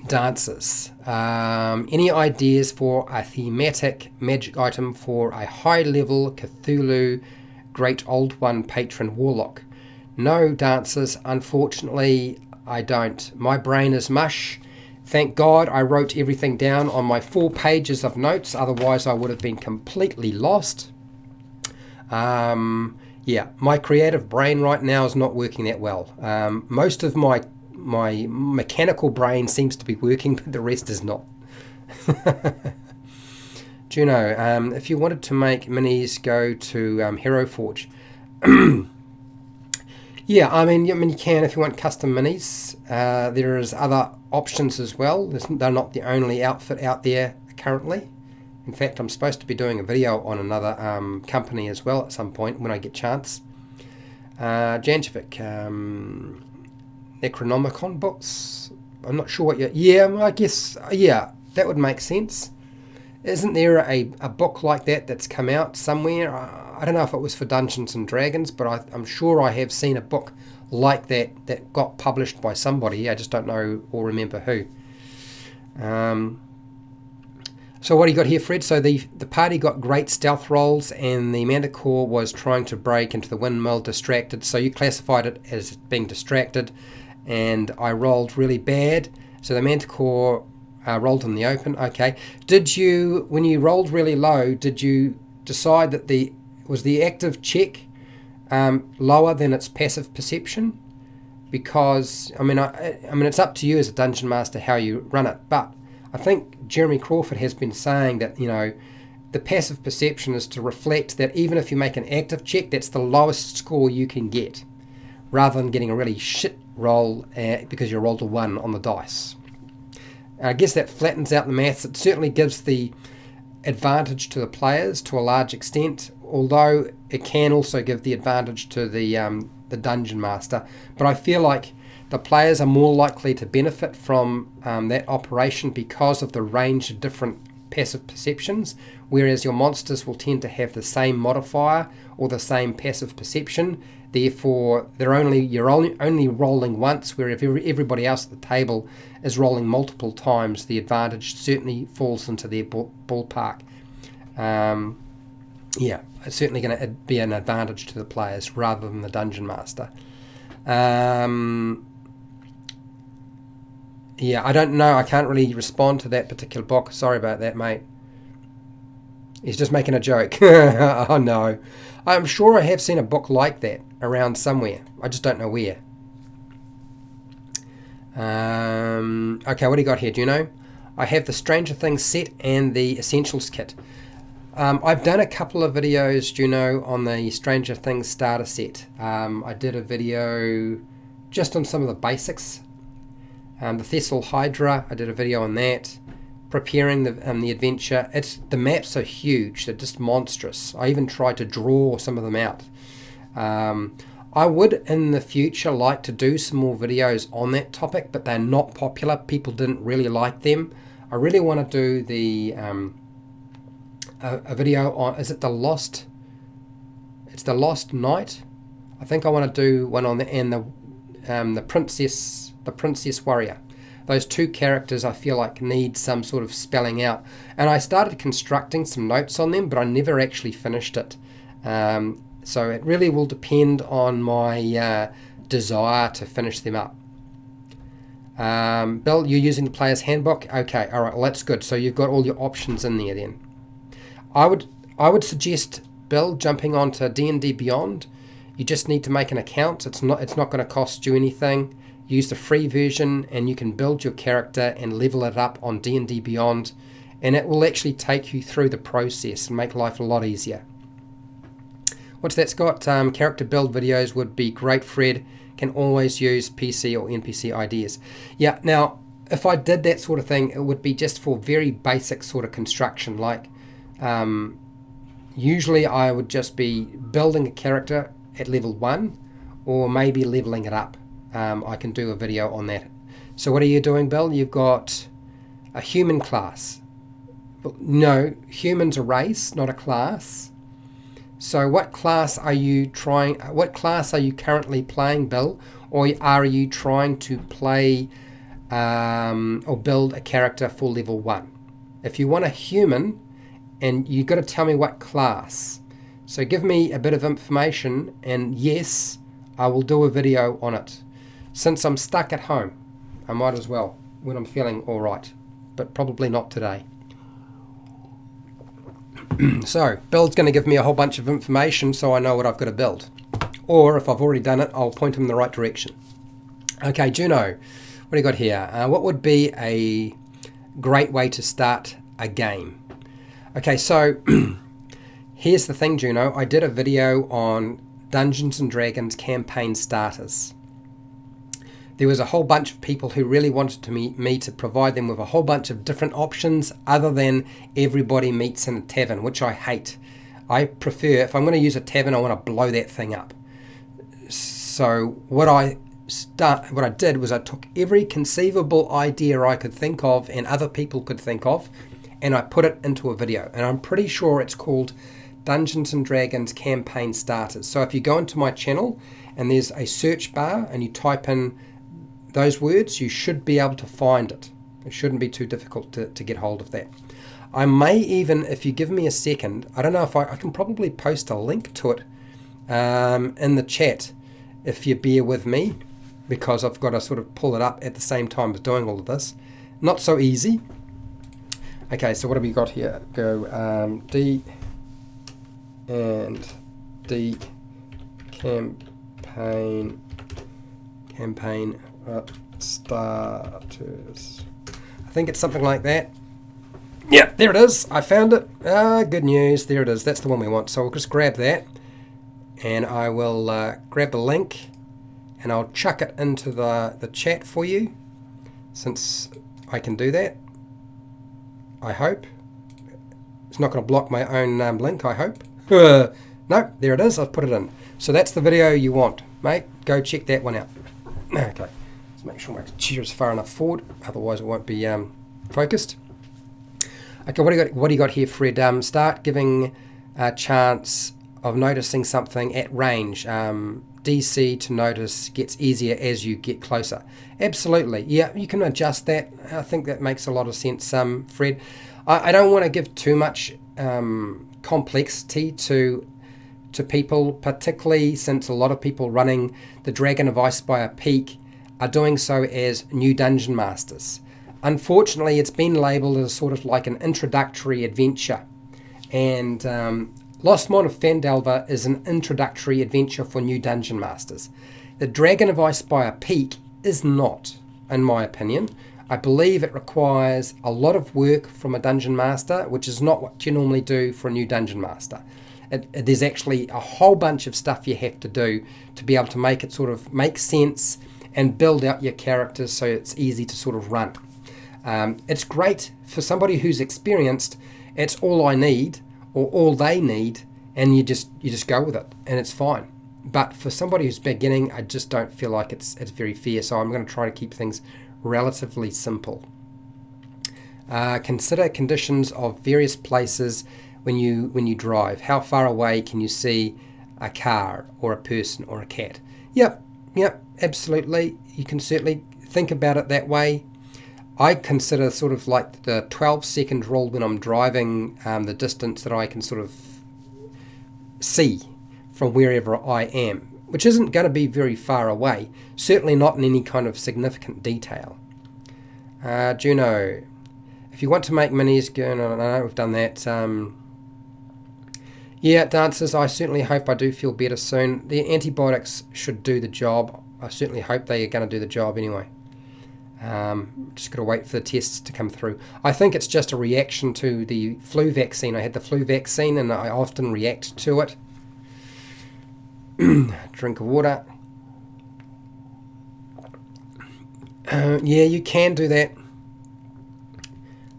[SPEAKER 1] dancers. Any ideas for a thematic magic item for a high-level Cthulhu Great Old One Patron Warlock. No, dancers, unfortunately, I don't. My brain is mush. Thank God I wrote everything down on my 4 pages of notes, otherwise I would have been completely lost. Yeah, my creative brain right now is not working that well. Most of my mechanical brain seems to be working, but the rest is not. Juno, if you wanted to make minis, go to Hero Forge. Yeah, I mean, you can if you want custom minis. There is other options as well. They're not the only outfit out there currently. In fact, I'm supposed to be doing a video on another company as well at some point when I get a chance. Janjovic, Necronomicon books. I'm not sure what you... Yeah, I guess, yeah, that would make sense. Isn't there a book like that that's come out somewhere? I don't know if it was for Dungeons and Dragons, but I'm sure I have seen a book like that got published by somebody. I just don't know or remember who. So what do you got here, Fred? So the party got great stealth rolls, and the Manticore was trying to break into the windmill distracted. So you classified it as being distracted, and I rolled really bad. So the Manticore rolled in the open. Okay. Did you, when you rolled really low, did you decide that was the active check lower than its passive perception? Because I mean it's up to you as a dungeon master how you run it, but I think Jeremy Crawford has been saying that, you know, the passive perception is to reflect that even if you make an active check, that's the lowest score you can get, rather than getting a really shit roll because you rolled a 1 on the dice. I guess that flattens out the maths. It certainly gives the advantage to the players to a large extent, although it can also give the advantage to the dungeon master. But I feel like the players are more likely to benefit from that operation because of the range of different passive perceptions, whereas your monsters will tend to have the same modifier or the same passive perception. Therefore, you're only rolling once, where if everybody else at the table is rolling multiple times, the advantage certainly falls into their ballpark. Yeah, it's certainly going to be an advantage to the players rather than the dungeon master. Yeah, I don't know. I can't really respond to that particular book. Sorry about that, mate. He's just making a joke. Oh, no. I'm sure I have seen a book like that around somewhere. I just don't know where. Okay, what do you got here? Do you know? I have the Stranger Things set and the Essentials kit. I've done a couple of videos, Juno, on the Stranger Things starter set. I did a video just on some of the basics. The Thessal Hydra, I did a video on that. Preparing the adventure. The maps are huge. They're just monstrous. I even tried to draw some of them out. I would in the future like to do some more videos on that topic, but they're not popular. People didn't really like them. I really want to do the a video on, is it the Lost? It's the Lost Knight. I think I want to do one on the Princess Warrior. Those two characters I feel like need some sort of spelling out, and I started constructing some notes on them, but I never actually finished it. So it really will depend on my desire to finish them up. Bill, you're using the player's handbook? Okay, all right, well that's good. So you've got all your options in there then. I would suggest, Bill, jumping onto D&D Beyond. You just need to make an account. It's not going to cost you anything. Use the free version and you can build your character and level it up on D&D Beyond, and it will actually take you through the process and make life a lot easier. What's that, Scott? Character build videos would be great, Fred. Can always use PC or NPC ideas. Yeah, now if I did that sort of thing, it would be just for very basic sort of construction. Like usually I would just be building a character at level 1 or maybe leveling it up. I can do a video on that. So what are you doing, Bill? You've got a human class. No, human's a race, not a class. So what class are you currently playing, Bill? Or are you trying to play or build a character for level 1? If you want a human, and you've got to tell me what class. So give me a bit of information, and yes, I will do a video on it. Since I'm stuck at home, I might as well when I'm feeling alright, but probably not today. So, build's going to give me a whole bunch of information so I know what I've got to build. Or if I've already done it, I'll point them in the right direction. Okay, Juno, what do you got here? What would be a great way to start a game? Okay, so here's the thing, Juno. I did a video on Dungeons and Dragons campaign starters. There was a whole bunch of people who really wanted me to provide them with a whole bunch of different options other than everybody meets in a tavern, which I hate. I prefer, if I'm going to use a tavern, I want to blow that thing up. So what I did was I took every conceivable idea I could think of and other people could think of, and I put it into a video. And I'm pretty sure it's called Dungeons and Dragons campaign starters. So if you go into my channel and there's a search bar and you type in those words, you should be able to find it. It shouldn't be too difficult to get hold of that. I may even, if you give me a second, I don't know if I can probably post a link to it in the chat if you bear with me, because I've got to sort of pull it up at the same time as doing all of this. Not so easy. Okay, so what have we got here? Go D and D campaign starters. I think it's something like that. Yeah, there it is. I found it. Good news. There it is. That's the one we want. So we'll just grab that, and I will grab the link, and I'll chuck it into the chat for you, since I can do that. I hope. It's not going to block my own link, I hope. No, there it is. I've put it in. So that's the video you want, mate. Go check that one out. Okay. Let's make sure my chair is far enough forward, otherwise it won't be focused. Okay, what do you got here, Fred? Start giving a chance of noticing something at range. DC to notice gets easier as you get closer. Absolutely. Yeah, you can adjust that. I think that makes a lot of sense, Fred. I don't want to give too much complexity to people, particularly since a lot of people running the Dragon of Icespire Peak are doing so as new dungeon masters. Unfortunately, it's been labelled as sort of like an introductory adventure, and Lost Mine of Phandelver is an introductory adventure for new dungeon masters. The Dragon of Icespire Peak is not, in my opinion. I believe it requires a lot of work from a dungeon master, which is not what you normally do for a new dungeon master. There's actually a whole bunch of stuff you have to do to be able to make it sort of make sense and build out your characters so it's easy to sort of run. It's great for somebody who's experienced. It's all I need, or all they need, and you just go with it, and it's fine. But for somebody who's beginning, I just don't feel like it's very fair. So I'm going to try to keep things relatively simple. Consider conditions of various places when you drive. How far away can you see a car or a person or a cat? Yep, absolutely. You can certainly think about it that way. I consider sort of like the 12-second rule when I'm driving, the distance that I can sort of see from wherever I am, which isn't going to be very far away, certainly not in any kind of significant detail. Juno, if you want to make minis, no, we've done that. Yeah, dancers, I certainly hope I do feel better soon. The antibiotics should do the job. I certainly hope they are going to do the job anyway. Just got to wait for the tests to come through. I think it's just a reaction to the flu vaccine. I had the flu vaccine and I often react to it. Drink of water. Yeah, you can do that.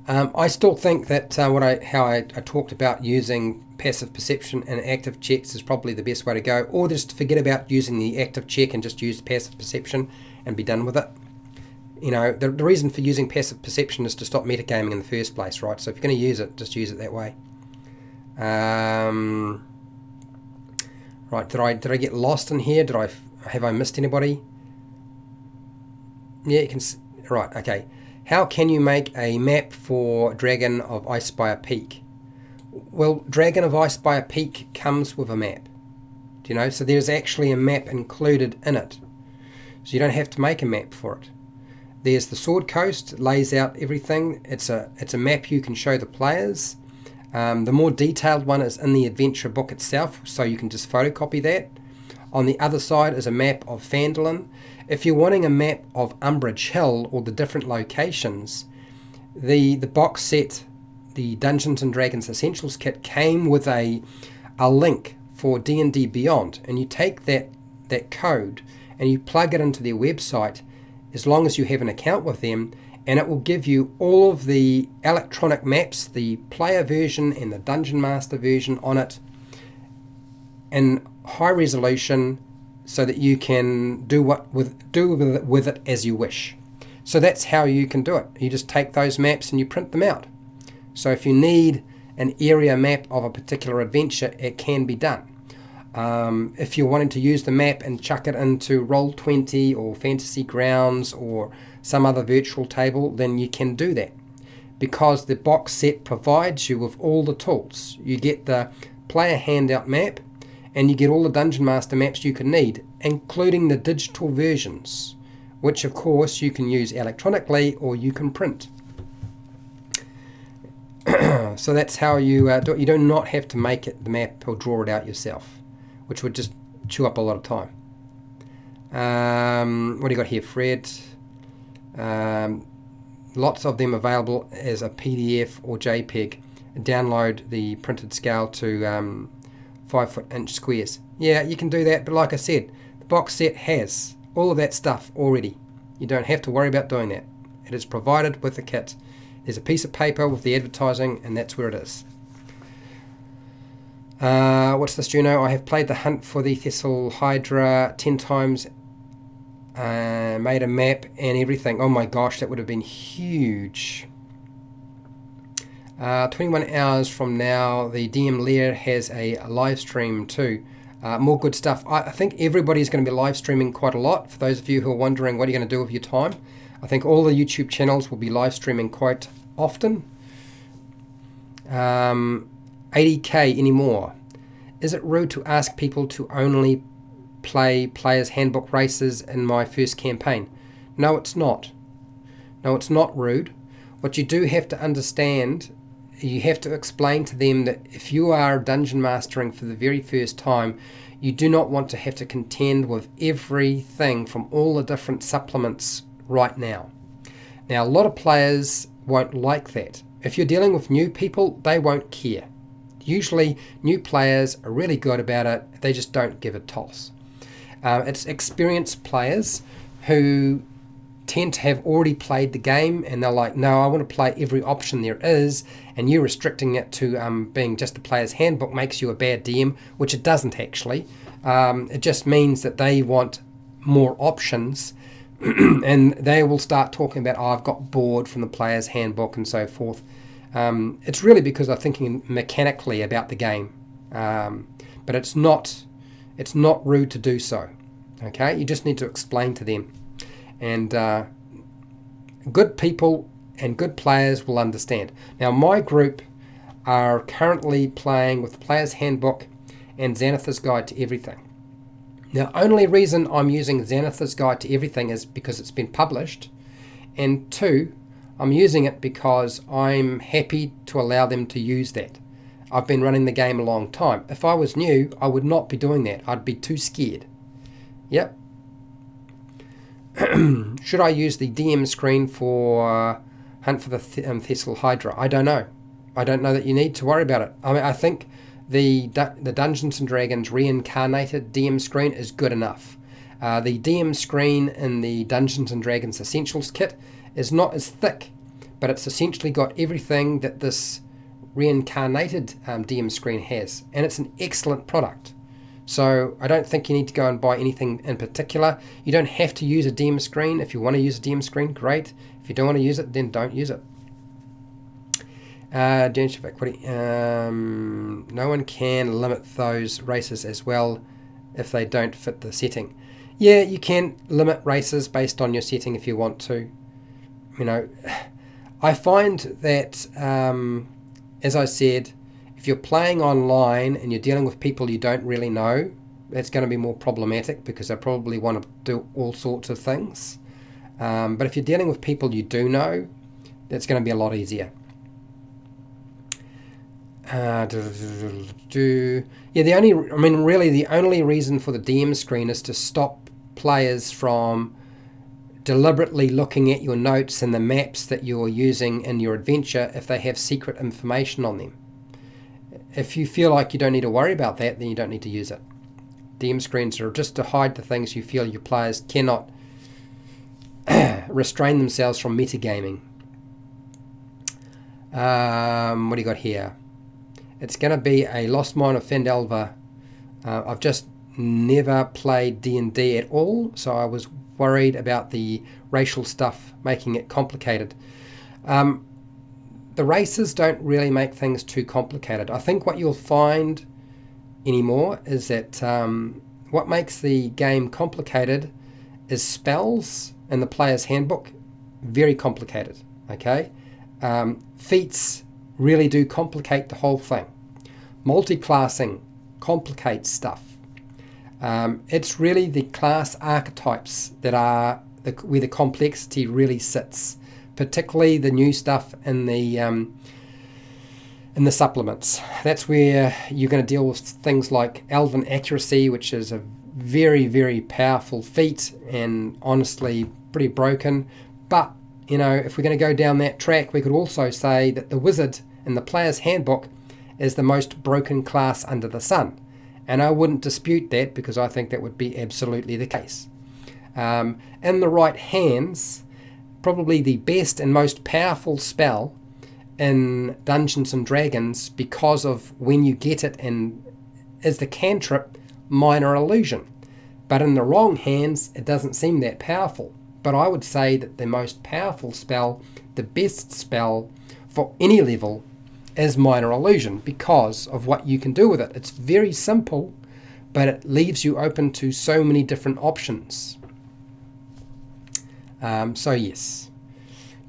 [SPEAKER 1] I still think that how I talked about using passive perception and active checks is probably the best way to go, or just forget about using the active check and just use passive perception and be done with it. You know, the reason for using passive perception is to stop metagaming in the first place, right? So if you're going to use it, just use it that way. Right, did I get lost in here? Have I missed anybody? Yeah, you can. Right, okay. How can you make a map for Dragon of Icespire Peak? Well, Dragon of Icespire Peak comes with a map. Do you know? So there's actually a map included in it. So you don't have to make a map for it. There's the Sword Coast, lays out everything. It's a map you can show the players. The more detailed one is in the adventure book itself, so you can just photocopy that. On the other side is a map of Phandalin. If you're wanting a map of Umbrage Hill or the different locations, the box set, the Dungeons and Dragons Essentials kit, came with a link for D&D Beyond, and you take that code and you plug it into their website, as long as you have an account with them, and it will give you all of the electronic maps, the player version and the Dungeon Master version on it, in high resolution, so that you can do with it as you wish. So that's how you can do it. You just take those maps and you print them out. So if you need an area map of a particular adventure, it can be done. If you're wanting to use the map and chuck it into Roll20 or Fantasy Grounds or some other virtual table, then you can do that, because the box set provides you with all the tools. You get the player handout map, and you get all the Dungeon Master maps you can need, including the digital versions, which of course you can use electronically or you can print. So that's how you do it. You do not have to make the map or draw it out yourself, which would just chew up a lot of time. What do you got here, Fred? Lots of them available as a PDF or JPEG. Download the printed scale to 5-foot-inch squares. Yeah, you can do that, but like I said, the box set has all of that stuff already. You don't have to worry about doing that. It is provided with the kit. There's a piece of paper with the advertising, and that's where it is. What's this, Juno? I have played the hunt for the Thessal Hydra 10 times, made a map and everything. Oh my gosh, that would have been huge. 21 hours from now, the DM Lair has a live stream too. More good stuff. I think everybody's going to be live streaming quite a lot. For those of you who are wondering what are you going to do with your time, I think all the YouTube channels will be live streaming quite often. 80k anymore. Is it rude to ask people to only play Player's Handbook races in my first campaign? No, it's not. No, it's not rude. What you do have to understand, you have to explain to them that if you are dungeon mastering for the very first time, you do not want to have to contend with everything from all the different supplements right now. Now, a lot of players won't like that. If you're dealing with new people, they won't care. Usually, new players are really good about it. They just don't give a toss. It's experienced players who tend to have already played the game, and they're like, no, I want to play every option there is, and you restricting it to being just a player's handbook makes you a bad DM, which it doesn't actually. It just means that they want more options, and they will start talking about, oh, I've got bored from the player's handbook and so forth. It's really because they're thinking mechanically about the game, but it's not rude to do so. Okay, you just need to explain to them, and good people and good players will understand. Now, my group are currently playing with the Player's Handbook and Xanathar's Guide to Everything. Now, only reason I'm using Xanathar's Guide to Everything is because it's been published, and 2, I'm using it because I'm happy to allow them to use that. I've been running the game a long time. If I was new, I would not be doing that. I'd be too scared. Yep. Should I use the DM screen for Hunt for the Thessal Hydra? I don't know. I don't know that you need to worry about it. I mean, I think the Dungeons and Dragons reincarnated DM screen is good enough. The DM screen in the Dungeons and Dragons Essentials kit is not as thick, but it's essentially got everything that this reincarnated DM screen has, and it's an excellent product. So I don't think you need to go and buy anything in particular. You don't have to use a DM screen. If you want to use a DM screen, great. If you don't want to use it, then don't use it. No one can limit those races as well if they don't fit the setting. Yeah, you can limit races based on your setting if you want to. You know, I find that, as I said, If you're playing online and you're dealing with people you don't really know, that's going to be more problematic because they probably want to do all sorts of things. But if you're dealing with people you do know, that's going to be a lot easier. Yeah, the only reason for the DM screen is to stop players from deliberately looking at your notes and the maps that you're using in your adventure if they have secret information on them. If you feel like you don't need to worry about that, then you don't need to use it. DM screens are just to hide the things you feel your players cannot restrain themselves from metagaming. What do you got here? It's going to be a Lost Mine of Phandelver. I've just never played D&D at all, so I was worried about the racial stuff making it complicated. The races don't really make things too complicated. I think what you'll find anymore is that what makes the game complicated is spells in the player's handbook. Very complicated, okay? Feats really do complicate the whole thing. Multi-classing complicates stuff. It's really the class archetypes that are where the complexity really sits, particularly the new stuff in the supplements. That's where you're going to deal with things like Elven Accuracy, which is a very, very powerful feat and honestly pretty broken. But, you know, if we're going to go down that track, we could also say that the Wizard in the player's handbook is the most broken class under the sun. And I wouldn't dispute that because I think that would be absolutely the case. In the right hands, probably the best and most powerful spell in Dungeons and Dragons, because of when you get it, and is the cantrip Minor Illusion. But in the wrong hands, it doesn't seem that powerful. But I would say that the most powerful spell, the best spell for any level, is Minor Illusion because of what you can do with it. It's very simple, but it leaves you open to so many different options. So yes,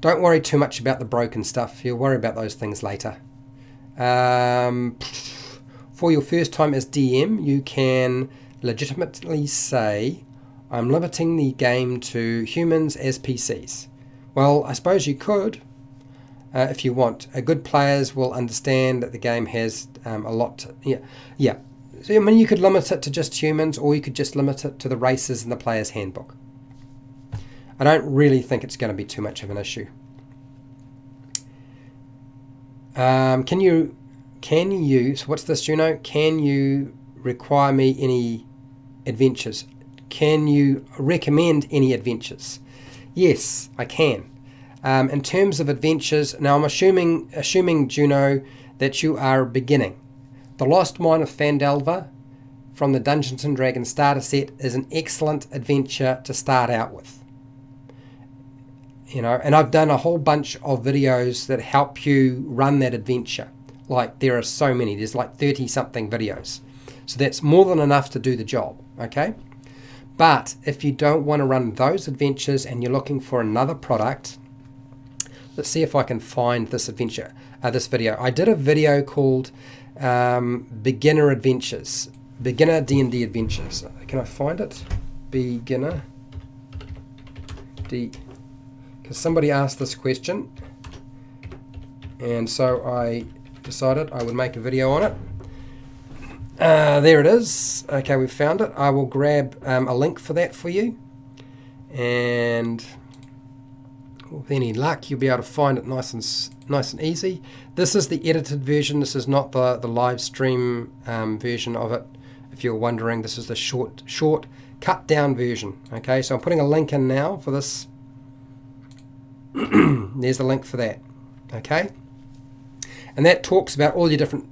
[SPEAKER 1] don't worry too much about the broken stuff. You'll worry about those things later. For your first time as DM, you can legitimately say, I'm limiting the game to humans as PCs. Well, I suppose you could. If you want. Good players will understand that the game has a lot to, yeah. So I mean, you could limit it to just humans, or you could just limit it to the races in the player's handbook. I don't really think it's going to be too much of an issue. Can you, so what's this, Juno? Can you require me any adventures? Can you recommend any adventures? Yes, I can. In terms of adventures, now I'm assuming, Juno, that you are beginning. The Lost Mine of Phandelver from the Dungeons & Dragons starter set is an excellent adventure to start out with. You know, and I've done a whole bunch of videos that help you run that adventure. Like, there are so many. There's like 30-something videos. So that's more than enough to do the job, okay? But if you don't want to run those adventures and you're looking for another product, let's see if I can find this adventure, this video. I did a video called Beginner Adventures, Beginner D&D Adventures. Can I find it? Beginner D, because somebody asked this question, and so I decided I would make a video on it. There it is. Okay, we've found it. I will grab a link for that for you, and with any luck, you'll be able to find it nice and easy. This is the edited version. This is not the live stream version of it. If you're wondering, this is the short cut down version. Okay, so I'm putting a link in now for this. There's the link for that. Okay, and that talks about all your different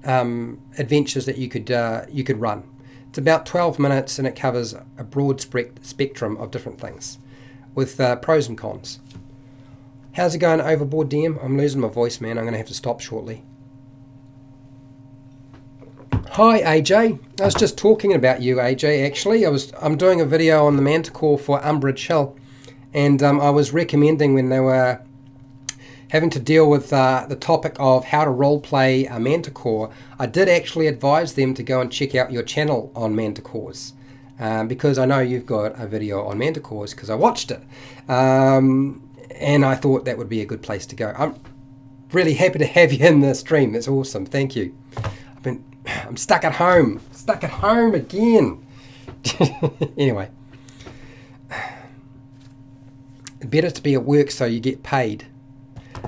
[SPEAKER 1] adventures that you could run. It's about 12 minutes, and it covers a broad spectrum of different things with pros and cons. How's it going, Overboard DM? I'm losing my voice, man. I'm going to have to stop shortly. Hi, AJ. I was just talking about you, AJ, actually. I'm doing a video on the Manticore for Umbrage Hill, and I was recommending when they were having to deal with the topic of how to roleplay a Manticore, I did actually advise them to go and check out your channel on Manticores, because I know you've got a video on Manticores because I watched it, and I thought that would be a good place to go. I'm really happy to have you in the stream. That's awesome. Thank you. I'm stuck at home. Stuck at home again. Anyway. Better to be at work so you get paid.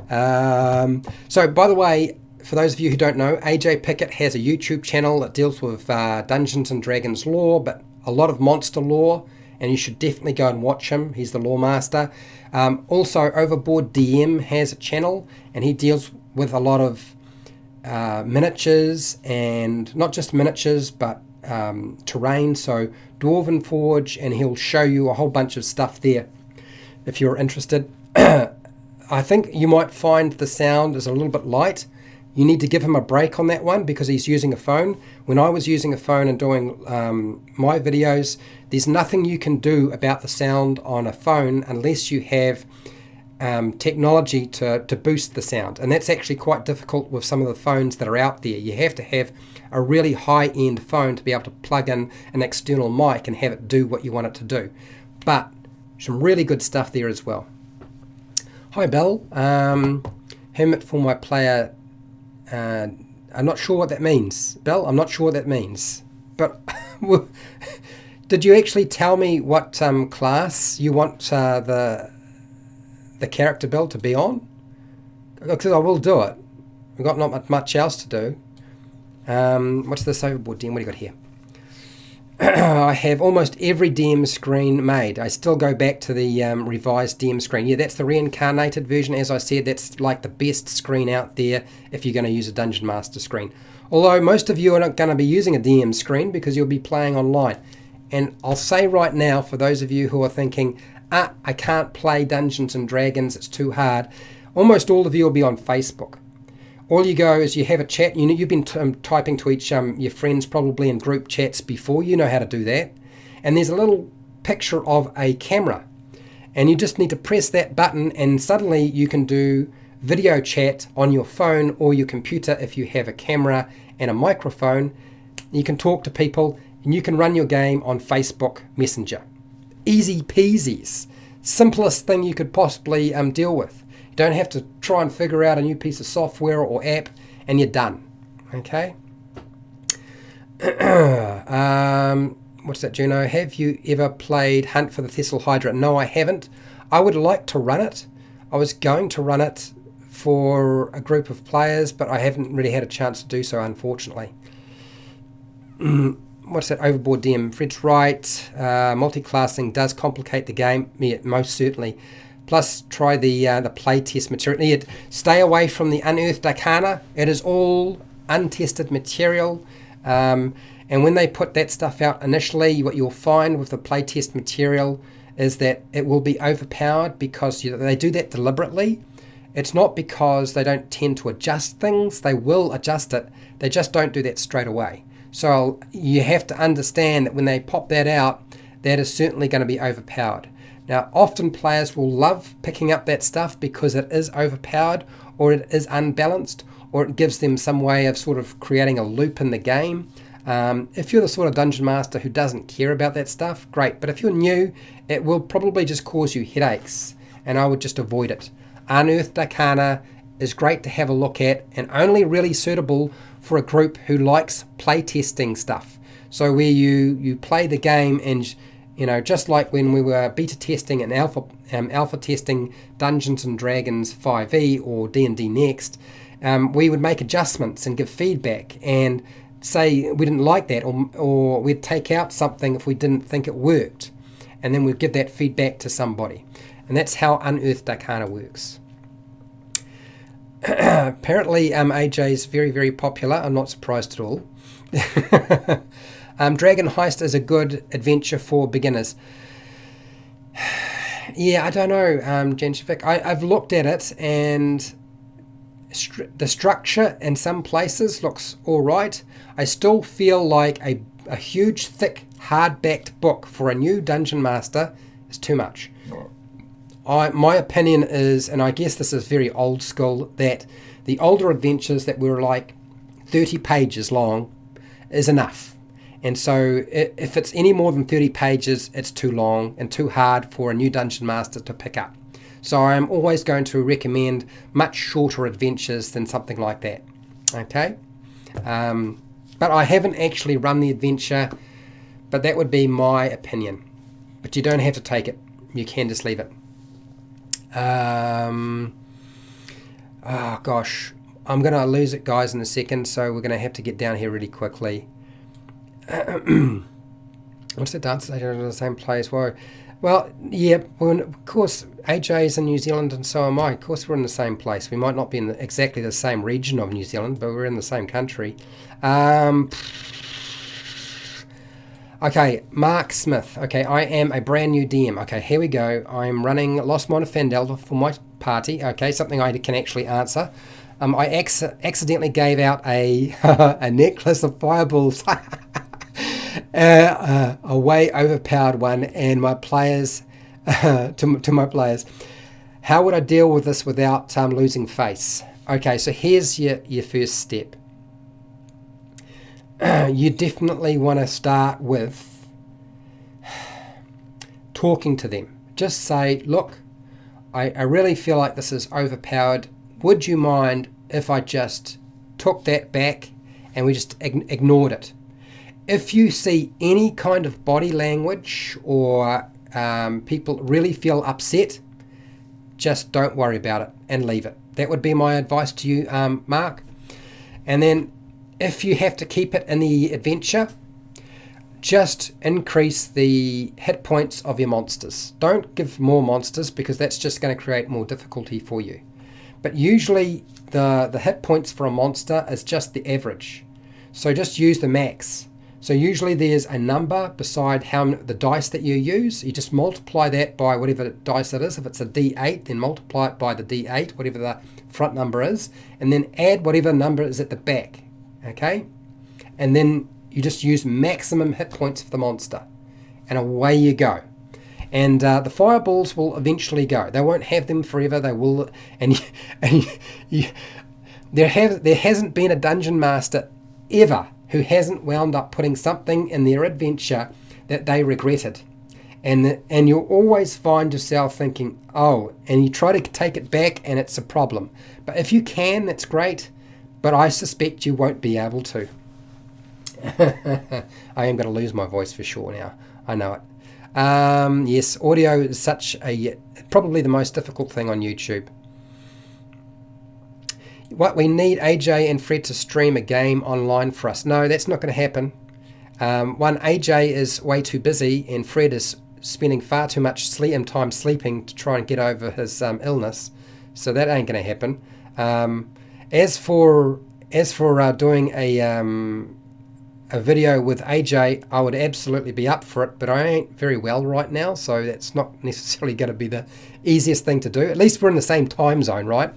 [SPEAKER 1] So, by the way, for those of you who don't know, AJ Pickett has a YouTube channel that deals with Dungeons and Dragons lore, but a lot of monster lore, and you should definitely go and watch him. He's the lore master. Also, Overboard DM has a channel, and he deals with a lot of miniatures, and not just miniatures, but terrain, so Dwarven Forge, and he'll show you a whole bunch of stuff there if you're interested. I think you might find the sound is a little bit light. You need to give him a break on that one because he's using a phone. When I was using a phone and doing my videos, there's nothing you can do about the sound on a phone unless you have technology to boost the sound. And that's actually quite difficult with some of the phones that are out there. You have to have a really high-end phone to be able to plug in an external mic and have it do what you want it to do. But some really good stuff there as well. Hi, Bill. Hermit for my player. I'm not sure what that means. Bill, I'm not sure what that means. But did you actually tell me what class you want the character build to be on? Because I will do it. We've got not much else to do. What's this overboard DM? What do you got here? I have almost every DM screen made. I still go back to the revised DM screen. Yeah, that's the reincarnated version. As I said, that's like the best screen out there if you're going to use a Dungeon Master screen. Although most of you are not going to be using a DM screen because you'll be playing online. And I'll say right now, for those of you who are thinking, I can't play Dungeons and Dragons, it's too hard, almost all of you will be on Facebook. All you go is you have a chat. You've been typing to each your friends probably in group chats before. You know how to do that. And there's a little picture of a camera. And you just need to press that button and suddenly you can do video chat on your phone or your computer if you have a camera and a microphone. You can talk to people and you can run your game on Facebook Messenger. Easy peasies. Simplest thing you could possibly deal with. You don't have to try and figure out a new piece of software or app, and you're done. Okay? What's that, Juno? Have you ever played Hunt for the Thessal Hydra? No, I haven't. I would like to run it. I was going to run it for a group of players, but I haven't really had a chance to do so, unfortunately. What's that, Overboard DM? Fred's right. Multi-classing does complicate the game. Yeah, most certainly. Plus, try the playtest material. Stay away from the Unearthed Arcana. It is all untested material. And when they put that stuff out initially, what you'll find with the playtest material is that it will be overpowered because they do that deliberately. It's not because they don't tend to adjust things. They will adjust it. They just don't do that straight away. So you have to understand that when they pop that out, that is certainly going to be overpowered. Now, often players will love picking up that stuff because it is overpowered or it is unbalanced or it gives them some way of sort of creating a loop in the game. If you're the sort of Dungeon Master who doesn't care about that stuff, great. But if you're new, it will probably just cause you headaches and I would just avoid it. Unearthed Arcana is great to have a look at and only really suitable for a group who likes playtesting stuff. So where you play the game and just like when we were beta testing and alpha testing Dungeons and Dragons 5e or D&D Next, we would make adjustments and give feedback and say we didn't like that or we'd take out something if we didn't think it worked. And then we'd give that feedback to somebody. And that's how Unearthed Arcana works. Apparently AJ's very, very popular. I'm not surprised at all. Dragon Heist is a good adventure for beginners. Yeah, I don't know, Genshivik. I've looked at it and the structure in some places looks all right. I still feel like a huge, thick, hard-backed book for a new Dungeon Master is too much. my opinion is, and I guess this is very old school, that the older adventures that were like 30 pages long is enough. And so if it's any more than 30 pages, it's too long and too hard for a new dungeon master to pick up. So I'm always going to recommend much shorter adventures than something like that. Okay? But I haven't actually run the adventure, but that would be my opinion. But you don't have to take it. You can just leave it. Oh gosh, I'm going to lose it, guys, in a second, so we're going to have to get down here really quickly. What's the dance station in the same place? Well, yeah, of course, AJ's in New Zealand and so am I. Of course, we're in the same place. We might not be in exactly the same region of New Zealand, but we're in the same country. Okay, Mark Smith. Okay, I am a brand new DM. Okay, here we go. I'm running Lost Mine of Fandel for my party. Okay, something I can actually answer. I accidentally gave out a a necklace of fireballs. A way overpowered one, and my players, to my players, how would I deal with this without losing face? Okay, so here's your first step. You definitely want to start with talking to them. Just say, look, I really feel like this is overpowered. Would you mind if I just took that back and we just ignored it? If you see any kind of body language or people really feel upset, just don't worry about it and leave it. That would be my advice to you, Mark. And then if you have to keep it in the adventure, just increase the hit points of your monsters. Don't give more monsters because that's just going to create more difficulty for you. But usually the hit points for a monster is just the average. So just use the max. So usually there's a number beside the dice that you use. You just multiply that by whatever dice it is. If it's a D8, then multiply it by the D8, whatever the front number is, and then add whatever number is at the back. Okay? And then you just use maximum hit points for the monster. And away you go. And the fireballs will eventually go. They won't have them forever. They will. There hasn't been a dungeon master ever who hasn't wound up putting something in their adventure that they regretted. And you'll always find yourself thinking, oh, and you try to take it back and it's a problem. But if you can, that's great. But I suspect you won't be able to. I am going to lose my voice for sure now. I know it. Yes, audio is probably the most difficult thing on YouTube. What we need AJ and Fred to stream a game online for us. No, that's not going to happen. One, AJ is way too busy and Fred is spending far too much time sleeping to try and get over his illness. So that ain't going to happen. As for doing a video with AJ, I would absolutely be up for it, but I ain't very well right now, so that's not necessarily going to be the easiest thing to do. At least we're in the same time zone, right?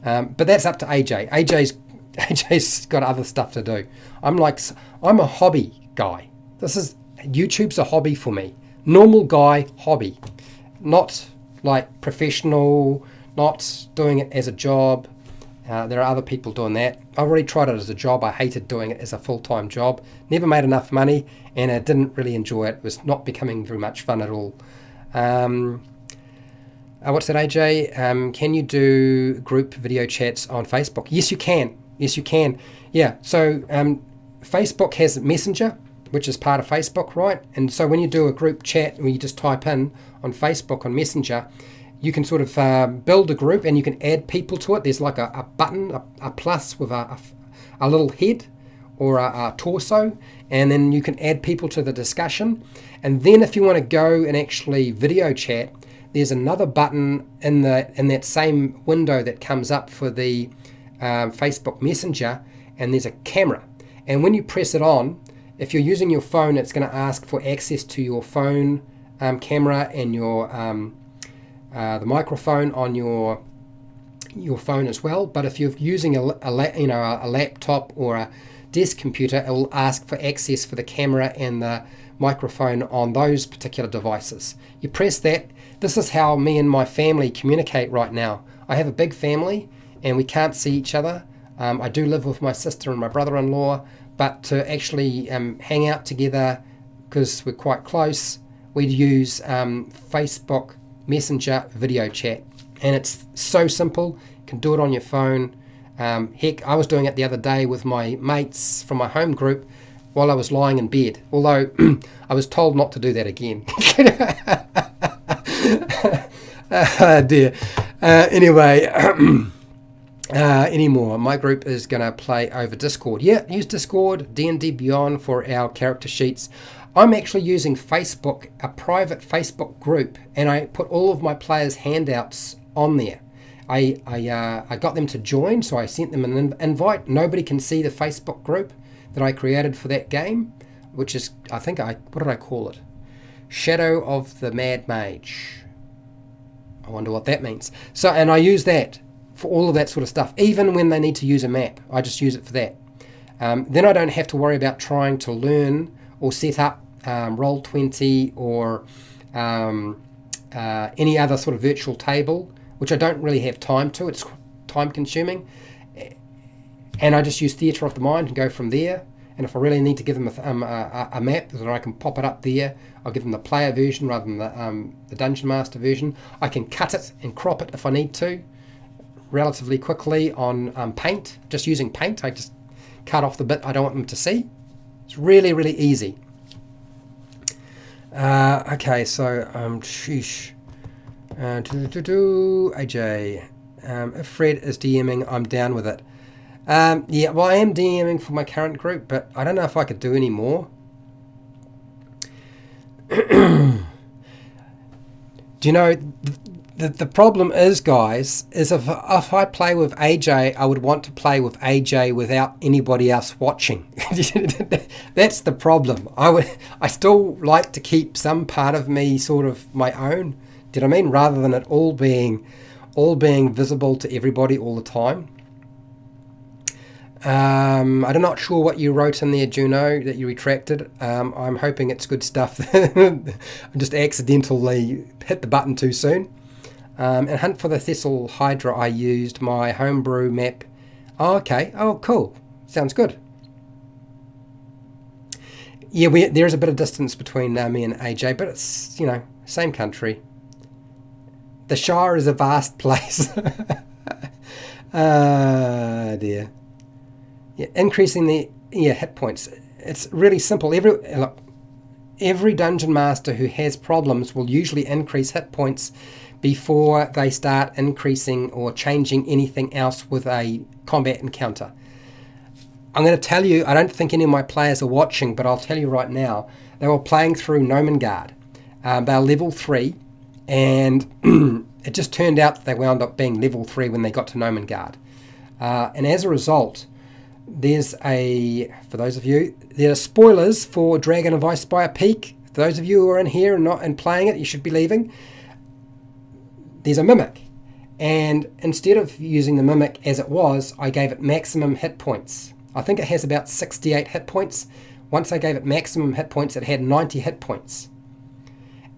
[SPEAKER 1] But that's up to AJ. AJ's got other stuff to do. I'm a hobby guy. YouTube's a hobby for me. Normal guy hobby. Not like professional, not doing it as a job. There are other people doing that. I already tried it as a job. I hated doing it as a full-time job. Never made enough money, and I didn't really enjoy it. It was not becoming very much fun at all. What's that, AJ? Can you do group video chats on Facebook? Yes, you can. Yes, you can. Yeah, so Facebook has Messenger, which is part of Facebook, right? And so when you do a group chat, when you just type in on Facebook on Messenger, you can sort of build a group and you can add people to it. There's like a button, a plus with a little head or a torso, and then you can add people to the discussion. And then if you want to go and actually video chat, there's another button in that same window that comes up for the Facebook Messenger, and there's a camera. And when you press it on, if you're using your phone, it's going to ask for access to your phone camera and your the microphone on your phone as well. But if you're using a laptop or a desk computer, it will ask for access for the camera and the microphone on those particular devices. You press that. This is how me and my family communicate right now. I have a big family and we can't see each other. I do live with my sister and my brother-in-law, but to actually hang out together, because we're quite close, we'd use Facebook Messenger video chat. And it's so simple. You can do it on your phone. Heck, I was doing it the other day with my mates from my home group while I was lying in bed, although I was told not to do that again. Dear. Anyway, anymore. My group is going to play over Discord. Yeah, use Discord, D&D Beyond for our character sheets. I'm actually using Facebook, a private Facebook group, and I put all of my players' handouts on there. I got them to join, so I sent them an invite. Nobody can see the Facebook group that I created for that game, which is, what did I call it? Shadow of the Mad Mage. I wonder what that means. So, and I use that for all of that sort of stuff. Even when they need to use a map, I just use it for that. Then I don't have to worry about trying to learn or set up Roll20 or any other sort of virtual table, which I don't really have time to. It's time consuming. And I just use Theatre of the Mind and go from there. And if I really need to give them a map, then I can pop it up there. I'll give them the player version rather than the Dungeon Master version. I can cut it and crop it if I need to relatively quickly on Paint. Just using Paint, I just cut off the bit I don't want them to see. It's really, really easy. Okay, so, sheesh. AJ, if Fred is DMing, I'm down with it. Yeah, well, I am DMing for my current group, but I don't know if I could do any more. Do you know, the problem is, guys, is if I play with AJ, I would want to play with AJ without anybody else watching. That's the problem. I still like to keep some part of me sort of my own. Do you know what I mean? Rather than it all being visible to everybody all the time. I'm not sure what you wrote in there, Juno, that you retracted. I'm hoping it's good stuff. I just accidentally hit the button too soon. And Hunt for the Thessal Hydra, I used my homebrew map. Oh, okay. Oh, cool. Sounds good. Yeah, there is a bit of distance between me and AJ, but it's, you know, same country. The Shire is a vast place. Ah, dear. Yeah, increasing the hit points. It's really simple. Every dungeon master who has problems will usually increase hit points before they start increasing or changing anything else with a combat encounter. I'm going to tell you, I don't think any of my players are watching, but I'll tell you right now, they were playing through Nomengard. They're level 3, and it just turned out that they wound up being level 3 when they got to Nomengard. And as a result, for those of you, there are spoilers for Dragon of Icespire Peak. For those of you who are in here and playing it, you should be leaving. There's a Mimic. And instead of using the Mimic as it was, I gave it maximum hit points. I think it has about 68 hit points. Once I gave it maximum hit points, it had 90 hit points.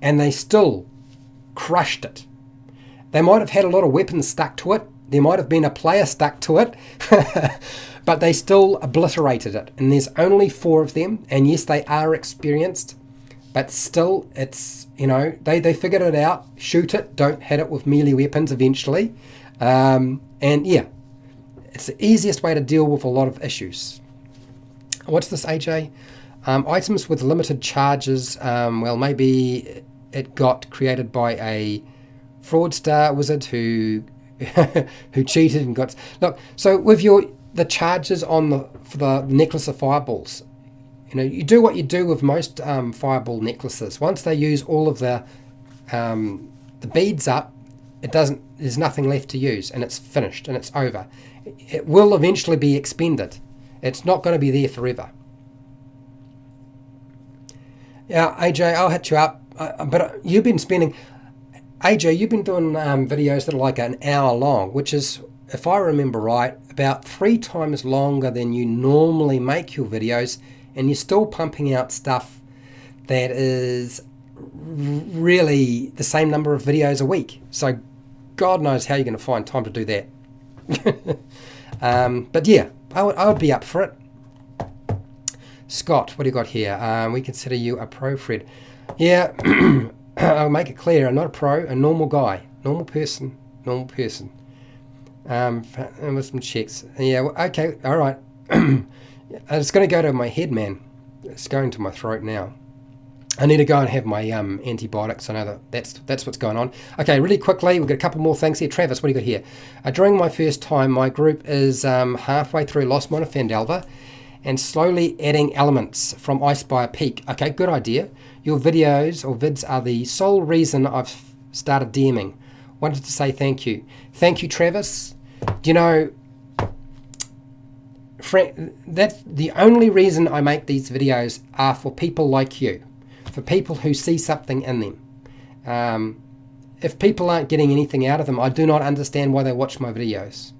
[SPEAKER 1] And they still crushed it. They might have had a lot of weapons stuck to it. There might have been a player stuck to it. But they still obliterated it. And there's only 4 of them. And yes, they are experienced. But still, it's, you know, they figured it out. Shoot it. Don't hit it with melee weapons eventually. And yeah, it's the easiest way to deal with a lot of issues. What's this, AJ? Items with limited charges. Well, maybe it got created by a fraudster wizard who who cheated and got... Look, so with the charges for the necklace of fireballs, you know, you do what you do with most fireball necklaces. Once they use all of the beads up, there's nothing left to use, and it's finished and it's over. It will eventually be expended. It's not going to be there forever. Yeah, AJ, I'll hit you up. But you've been spending... AJ, you've been doing videos that are like an hour long, which is, if I remember right, about 3 times longer than you normally make your videos, and you're still pumping out stuff that is really the same number of videos a week. So God knows how you're going to find time to do that. But yeah, I would be up for it. Scott, what do you got here? We consider you a pro, Fred. Yeah, I'll make it clear. I'm not a pro, a normal guy, normal person. With some checks. Yeah, well, okay, all right. It's going to go to my head, man. It's going to my throat now. I need to go and have my antibiotics. I know that's what's going on. Okay, really quickly, we've got a couple more things here. Travis, what do you got here? During my first time, my group is halfway through Lost Mine of Phandelver and slowly adding elements from Icespire Peak. Okay, good idea. Your videos or vids are the sole reason I've started DMing. Wanted to say thank you. Thank you, Travis. Do you know, that's the only reason I make these videos are for people like you, for people who see something in them. If people aren't getting anything out of them, I do not understand why they watch my videos.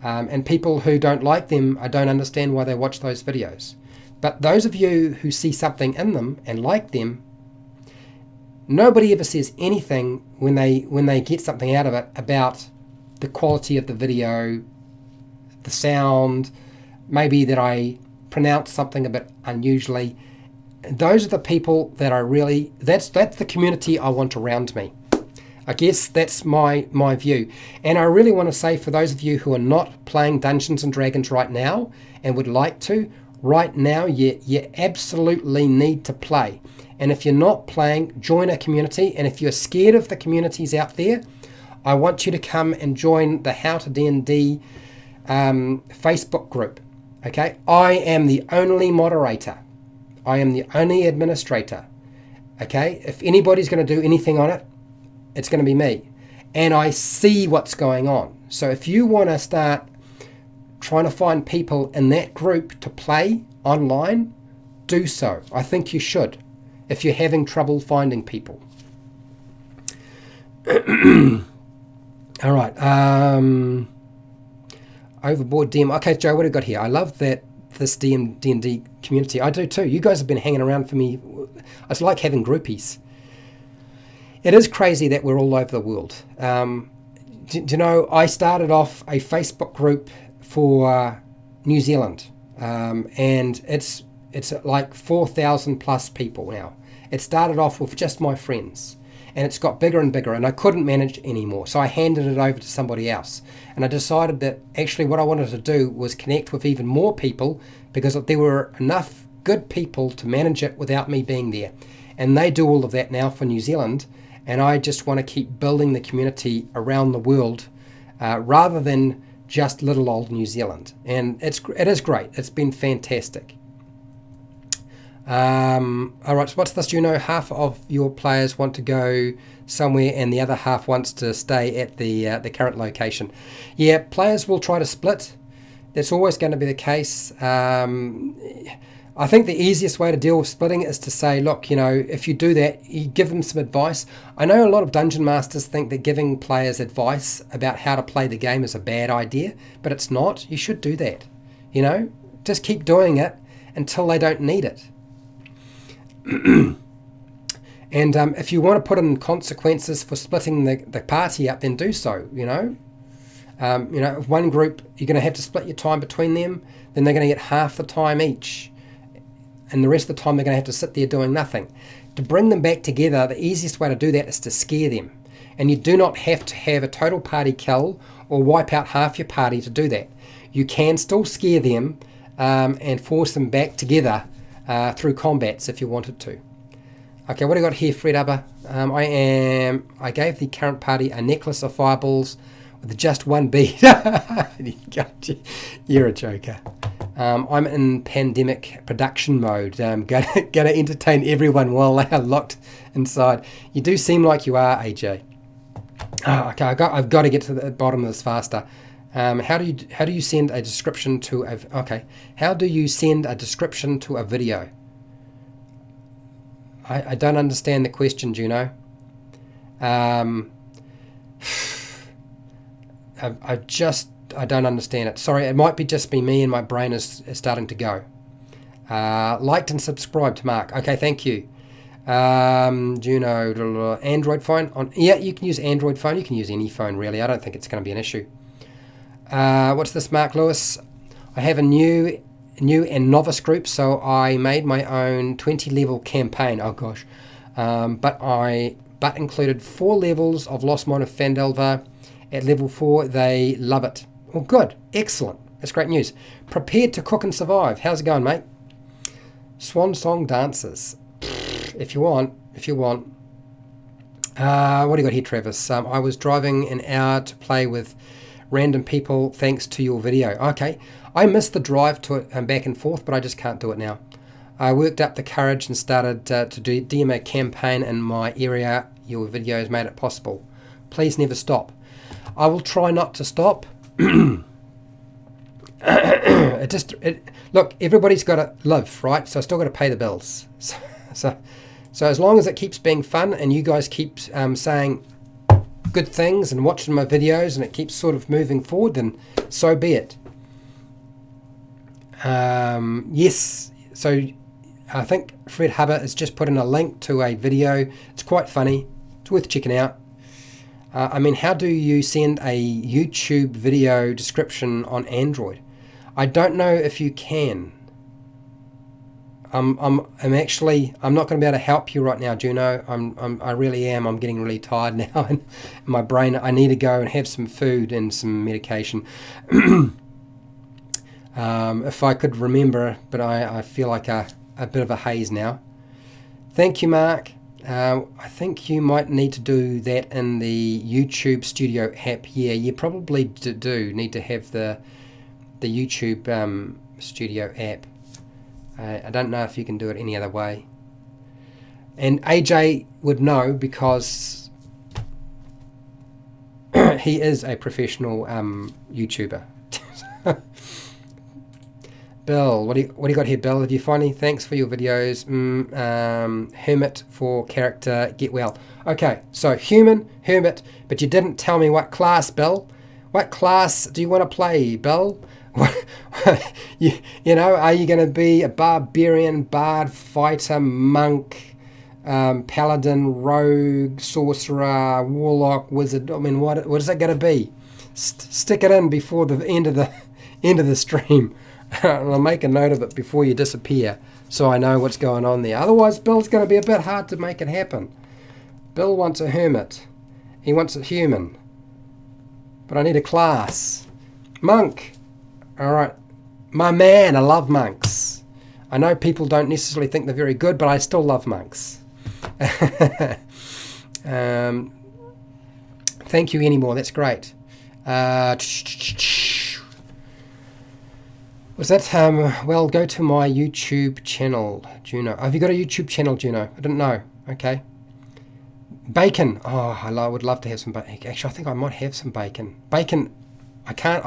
[SPEAKER 1] And people who don't like them, I don't understand why they watch those videos. But those of you who see something in them and like them, nobody ever says anything when they get something out of it about the quality of the video, the sound, maybe that I pronounce something a bit unusually. Those are the people that I really, that's the community I want around me. I guess that's my view. And I really want to say, for those of you who are not playing Dungeons and Dragons right now and would like to, right now you absolutely need to play. And if you're not playing, join a community. And if you're scared of the communities out there, I want you to come and join the HowtoDandD Facebook group. Okay, I am the only moderator. I am the only administrator. Okay, if anybody's going to do anything on it, it's going to be me. And I see what's going on. So if you want to start trying to find people in that group to play online, do so. I think you should, if you're having trouble finding people. All right. Overboard DM. Okay, Joe, what have we got here? I love that this D&D community. I do too. You guys have been hanging around for me. It's like having groupies. It is crazy that we're all over the world. Do you know, I started off a Facebook group for New Zealand, and it's like 4,000 plus people now. It started off with just my friends, and it's got bigger and bigger, and I couldn't manage anymore, so I handed it over to somebody else. And I decided that actually what I wanted to do was connect with even more people, because there were enough good people to manage it without me being there. And they do all of that now for New Zealand, and I just want to keep building the community around the world, rather than just little old New Zealand. And it is great. It's been fantastic. All right, so what's this? You know, half of your players want to go somewhere and the other half wants to stay at the current location. Yeah, players will try to split. That's always going to be the case. I think the easiest way to deal with splitting is to say, look, you know, if you do that, you give them some advice. I know a lot of dungeon masters think that giving players advice about how to play the game is a bad idea, but it's not. You should do that. You know, just keep doing it until they don't need it. And if you want to put in consequences for splitting the party up, then do so. You know, if one group you're going to have to split your time between them, then they're going to get half the time each, and the rest of the time they're going to have to sit there doing nothing. To bring them back together, the easiest way to do that is to scare them, and you do not have to have a total party kill or wipe out half your party to do that. You can still scare them and force them back together through combats if you wanted to. Okay, what do I got here, Fred Upper? I gave the current party a necklace of fireballs with just one bead. You're a joker. I'm in pandemic production mode. Gonna entertain everyone while they are locked inside. You do seem like you are, AJ. Oh, okay, I've got to get to the bottom of this faster. How do you send a description to a How do you send a description to a video? I don't understand the question, Juno. I don't understand it. Sorry, it might be just me and my brain is starting to go. Liked and subscribed, Mark. Okay, thank you. Juno, Android phone. Yeah, you can use Android phone. You can use any phone, really. I don't think it's going to be an issue. What's this, Mark Lewis? I have a new and novice group, so I made my own 20 level campaign. Oh gosh. But included 4 levels of Lost Mine of Phandelver. At level 4, they love it. Oh, good. Excellent. That's great news. Prepared to cook and survive. How's it going, mate? Swan Song Dancers. If you want. What do you got here, Travis? I was driving an hour to play with random people thanks to your video. Okay. I missed the drive to it back and forth, but I just can't do it now. I worked up the courage and started to do DM a campaign in my area. Your videos made it possible. Please never stop. I will try not to stop. Look, everybody's got to live, right? So I still got to pay the bills. So as long as it keeps being fun and you guys keep saying good things and watching my videos and it keeps sort of moving forward, then so be it. Yes, so I think Fred Hubbard has just put in a link to a video. It's quite funny. It's worth checking out. I mean, how do you send a YouTube video description on Android? I don't know if you can. I'm not going to be able to help you right now, Juno. I really am. I'm getting really tired now, and my brain. I need to go and have some food and some medication. If I could remember, but I feel like a bit of a haze now. Thank you, Mark. I think you might need to do that in the YouTube Studio app. Yeah, you probably do need to have the YouTube Studio app. I don't know if you can do it any other way. And AJ would know because he is a professional YouTuber. Bill, what do you got here, Bill? Have you finally? Thanks for your videos. Hermit for character, get well. Okay, so human, hermit, but you didn't tell me what class, Bill. What class do you want to play, Bill? you know, are you going to be a barbarian, bard, fighter, monk, paladin, rogue, sorcerer, warlock, wizard? I mean, what is that going to be? Stick it in before the end of the stream. I'll make a note of it before you disappear so I know what's going on there. Otherwise, Bill's going to be a bit hard to make it happen. Bill wants a hermit. He wants a human. But I need a class. Monk. All right. My man, I love monks. I know people don't necessarily think they're very good, but I still love monks. Thank you anymore. That's great. Was that, well, go to my YouTube channel, Juno. Have you got a YouTube channel, Juno? I didn't know. Okay. Bacon. Oh, I would love to have some bacon. Actually, I think I might have some bacon. Bacon, I can't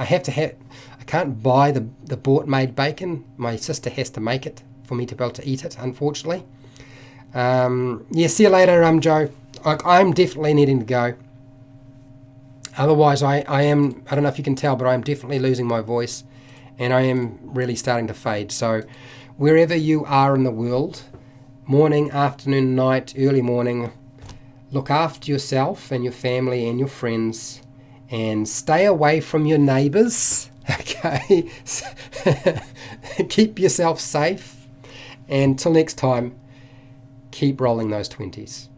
[SPEAKER 1] buy the bought-made bacon. My sister has to make it for me to be able to eat it, unfortunately. Yeah, see you later, Joe. I'm definitely needing to go. Otherwise, I don't know if you can tell, but I'm definitely losing my voice. And I am really starting to fade. So wherever you are in the world, morning, afternoon, night, early morning, look after yourself and your family and your friends and stay away from your neighbors. Okay. Keep yourself safe. And till next time, keep rolling those 20s.